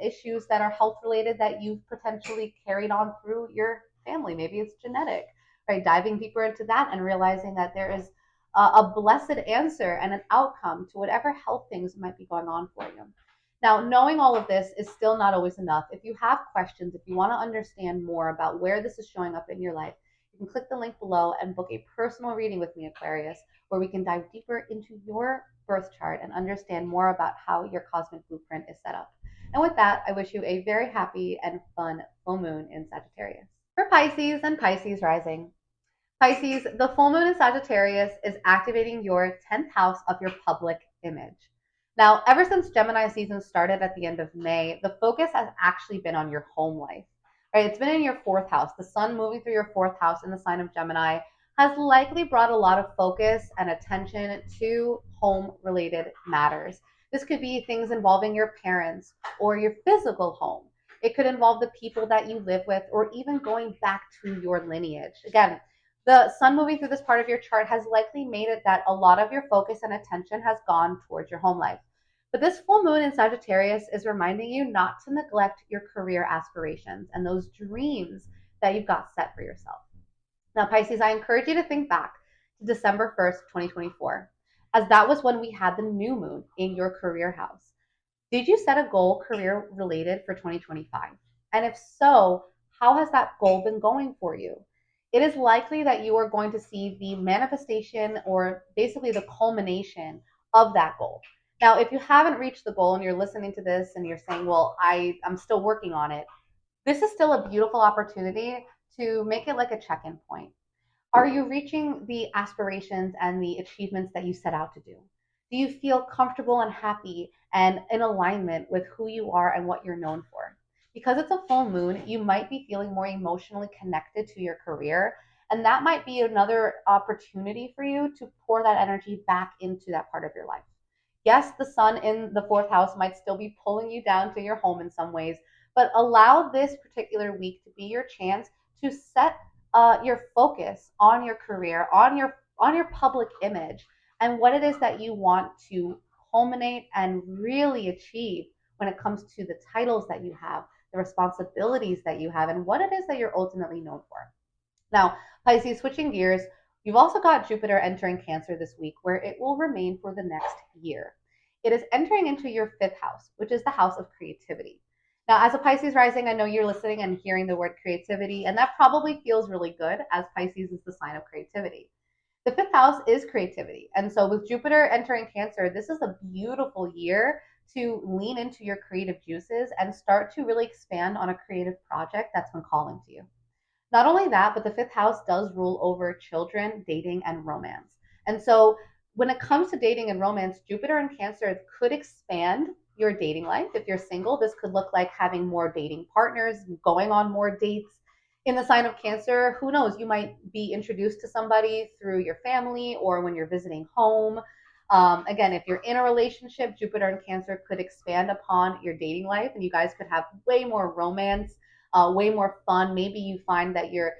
issues that are health related that you've potentially carried on through your family. Maybe it's genetic, right? Diving deeper into that and realizing that there is a blessed answer and an outcome to whatever health things might be going on for you. Now, knowing all of this is still not always enough. If you have questions, if you want to understand more about where this is showing up in your life, you can click the link below and book a personal reading with me, Aquarius, where we can dive deeper into your birth chart and understand more about how your cosmic blueprint is set up. And with that, I wish you a very happy and fun full moon in Sagittarius. For Pisces and Pisces rising, Pisces, the full moon in Sagittarius is activating your 10th house of your public image. Now, ever since Gemini season started at the end of May, the focus has actually been on your home life, right? It's been in your fourth house. The sun moving through your fourth house in the sign of Gemini has likely brought a lot of focus and attention to home related matters. This could be things involving your parents or your physical home. It could involve the people that you live with, or even going back to your lineage. Again, the sun moving through this part of your chart has likely made it that a lot of your focus and attention has gone towards your home life. But this full moon in Sagittarius is reminding you not to neglect your career aspirations and those dreams that you've got set for yourself. Now, Pisces, I encourage you to think back to December 1st, 2024, as that was when we had the new moon in your career house. Did you set a goal career related for 2025? And if so, how has that goal been going for you? It is likely that you are going to see the manifestation or basically the culmination of that goal. Now, if you haven't reached the goal and you're listening to this and you're saying, well, I'm still working on it, this is still a beautiful opportunity to make it like a check in point. Are you reaching the aspirations and the achievements that you set out to do? Do you feel comfortable and happy and in alignment with who you are and what you're known for? Because it's a full moon, you might be feeling more emotionally connected to your career. And that might be another opportunity for you to pour that energy back into that part of your life. Yes, the sun in the fourth house might still be pulling you down to your home in some ways, but allow this particular week to be your chance to set your focus on your career, on your public image, and what it is that you want to culminate and really achieve when it comes to the titles that you have, the responsibilities that you have, and what it is that you're ultimately known for. Now, Pisces, switching gears, you've also got Jupiter entering Cancer this week, where it will remain for the next year. It is entering into your fifth house, which is the house of creativity. Now, as a Pisces rising, I know you're listening and hearing the word creativity, and that probably feels really good, as Pisces is the sign of creativity. The fifth house is creativity. And so, with Jupiter entering Cancer, this is a beautiful year to lean into your creative juices and start to really expand on a creative project that's been calling to you. Not only that, but the fifth house does rule over children, dating, and romance. And so when it comes to dating and romance, Jupiter and Cancer could expand your dating life. If you're single, this could look like having more dating partners, going on more dates. In the sign of Cancer, who knows? You might be introduced to somebody through your family or when you're visiting home. Again, if you're in a relationship, Jupiter and Cancer could expand upon your dating life and you guys could have way more romance, way more fun. Maybe you find that you're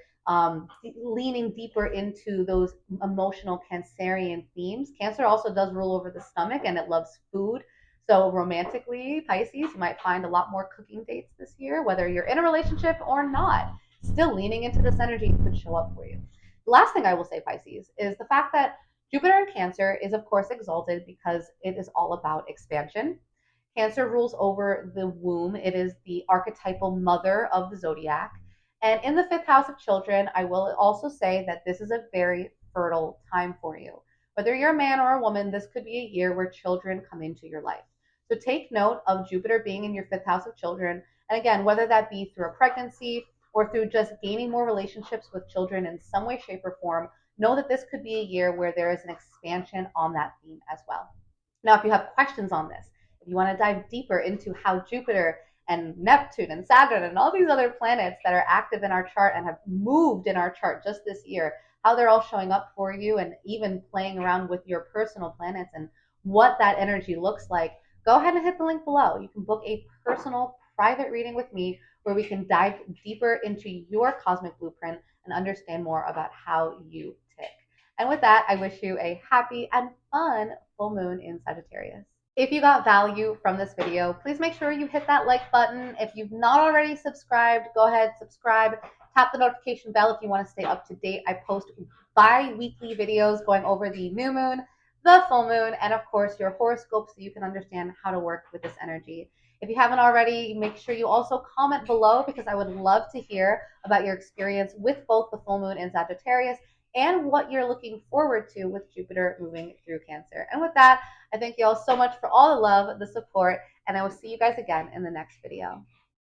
leaning deeper into those emotional Cancerian themes. Cancer also does rule over the stomach and it loves food. So, romantically, Pisces, you might find a lot more cooking dates this year, whether you're in a relationship or not. Still leaning into this energy could show up for you. The last thing I will say, Pisces, is the fact that Jupiter in Cancer is, of course, exalted because it is all about expansion. Cancer rules over the womb. It is the archetypal mother of the zodiac. And in the fifth house of children, I will also say that this is a very fertile time for you. Whether you're a man or a woman, this could be a year where children come into your life. So take note of Jupiter being in your fifth house of children. And again, whether that be through a pregnancy or through just gaining more relationships with children in some way, shape, or form, know that this could be a year where there is an expansion on that theme as well. Now, if you have questions on this, if you want to dive deeper into how Jupiter and Neptune and Saturn and all these other planets that are active in our chart and have moved in our chart just this year, how they're all showing up for you and even playing around with your personal planets and what that energy looks like, go ahead and hit the link below. You can book a personal private reading with me where we can dive deeper into your cosmic blueprint and understand more about how you tick. And with that, I wish you a happy and fun full moon in Sagittarius. If you got value from this video, please make sure you hit that like button. If you've not already subscribed, go ahead, subscribe. Tap the notification bell if you want to stay up to date. I post bi-weekly videos going over the new moon, the full moon, and of course your horoscope so you can understand how to work with this energy. If you haven't already, make sure you also comment below because I would love to hear about your experience with both the full moon and Sagittarius and what you're looking forward to with Jupiter moving through Cancer. And with that, I thank you all so much for all the love, the support, and I will see you guys again in the next video.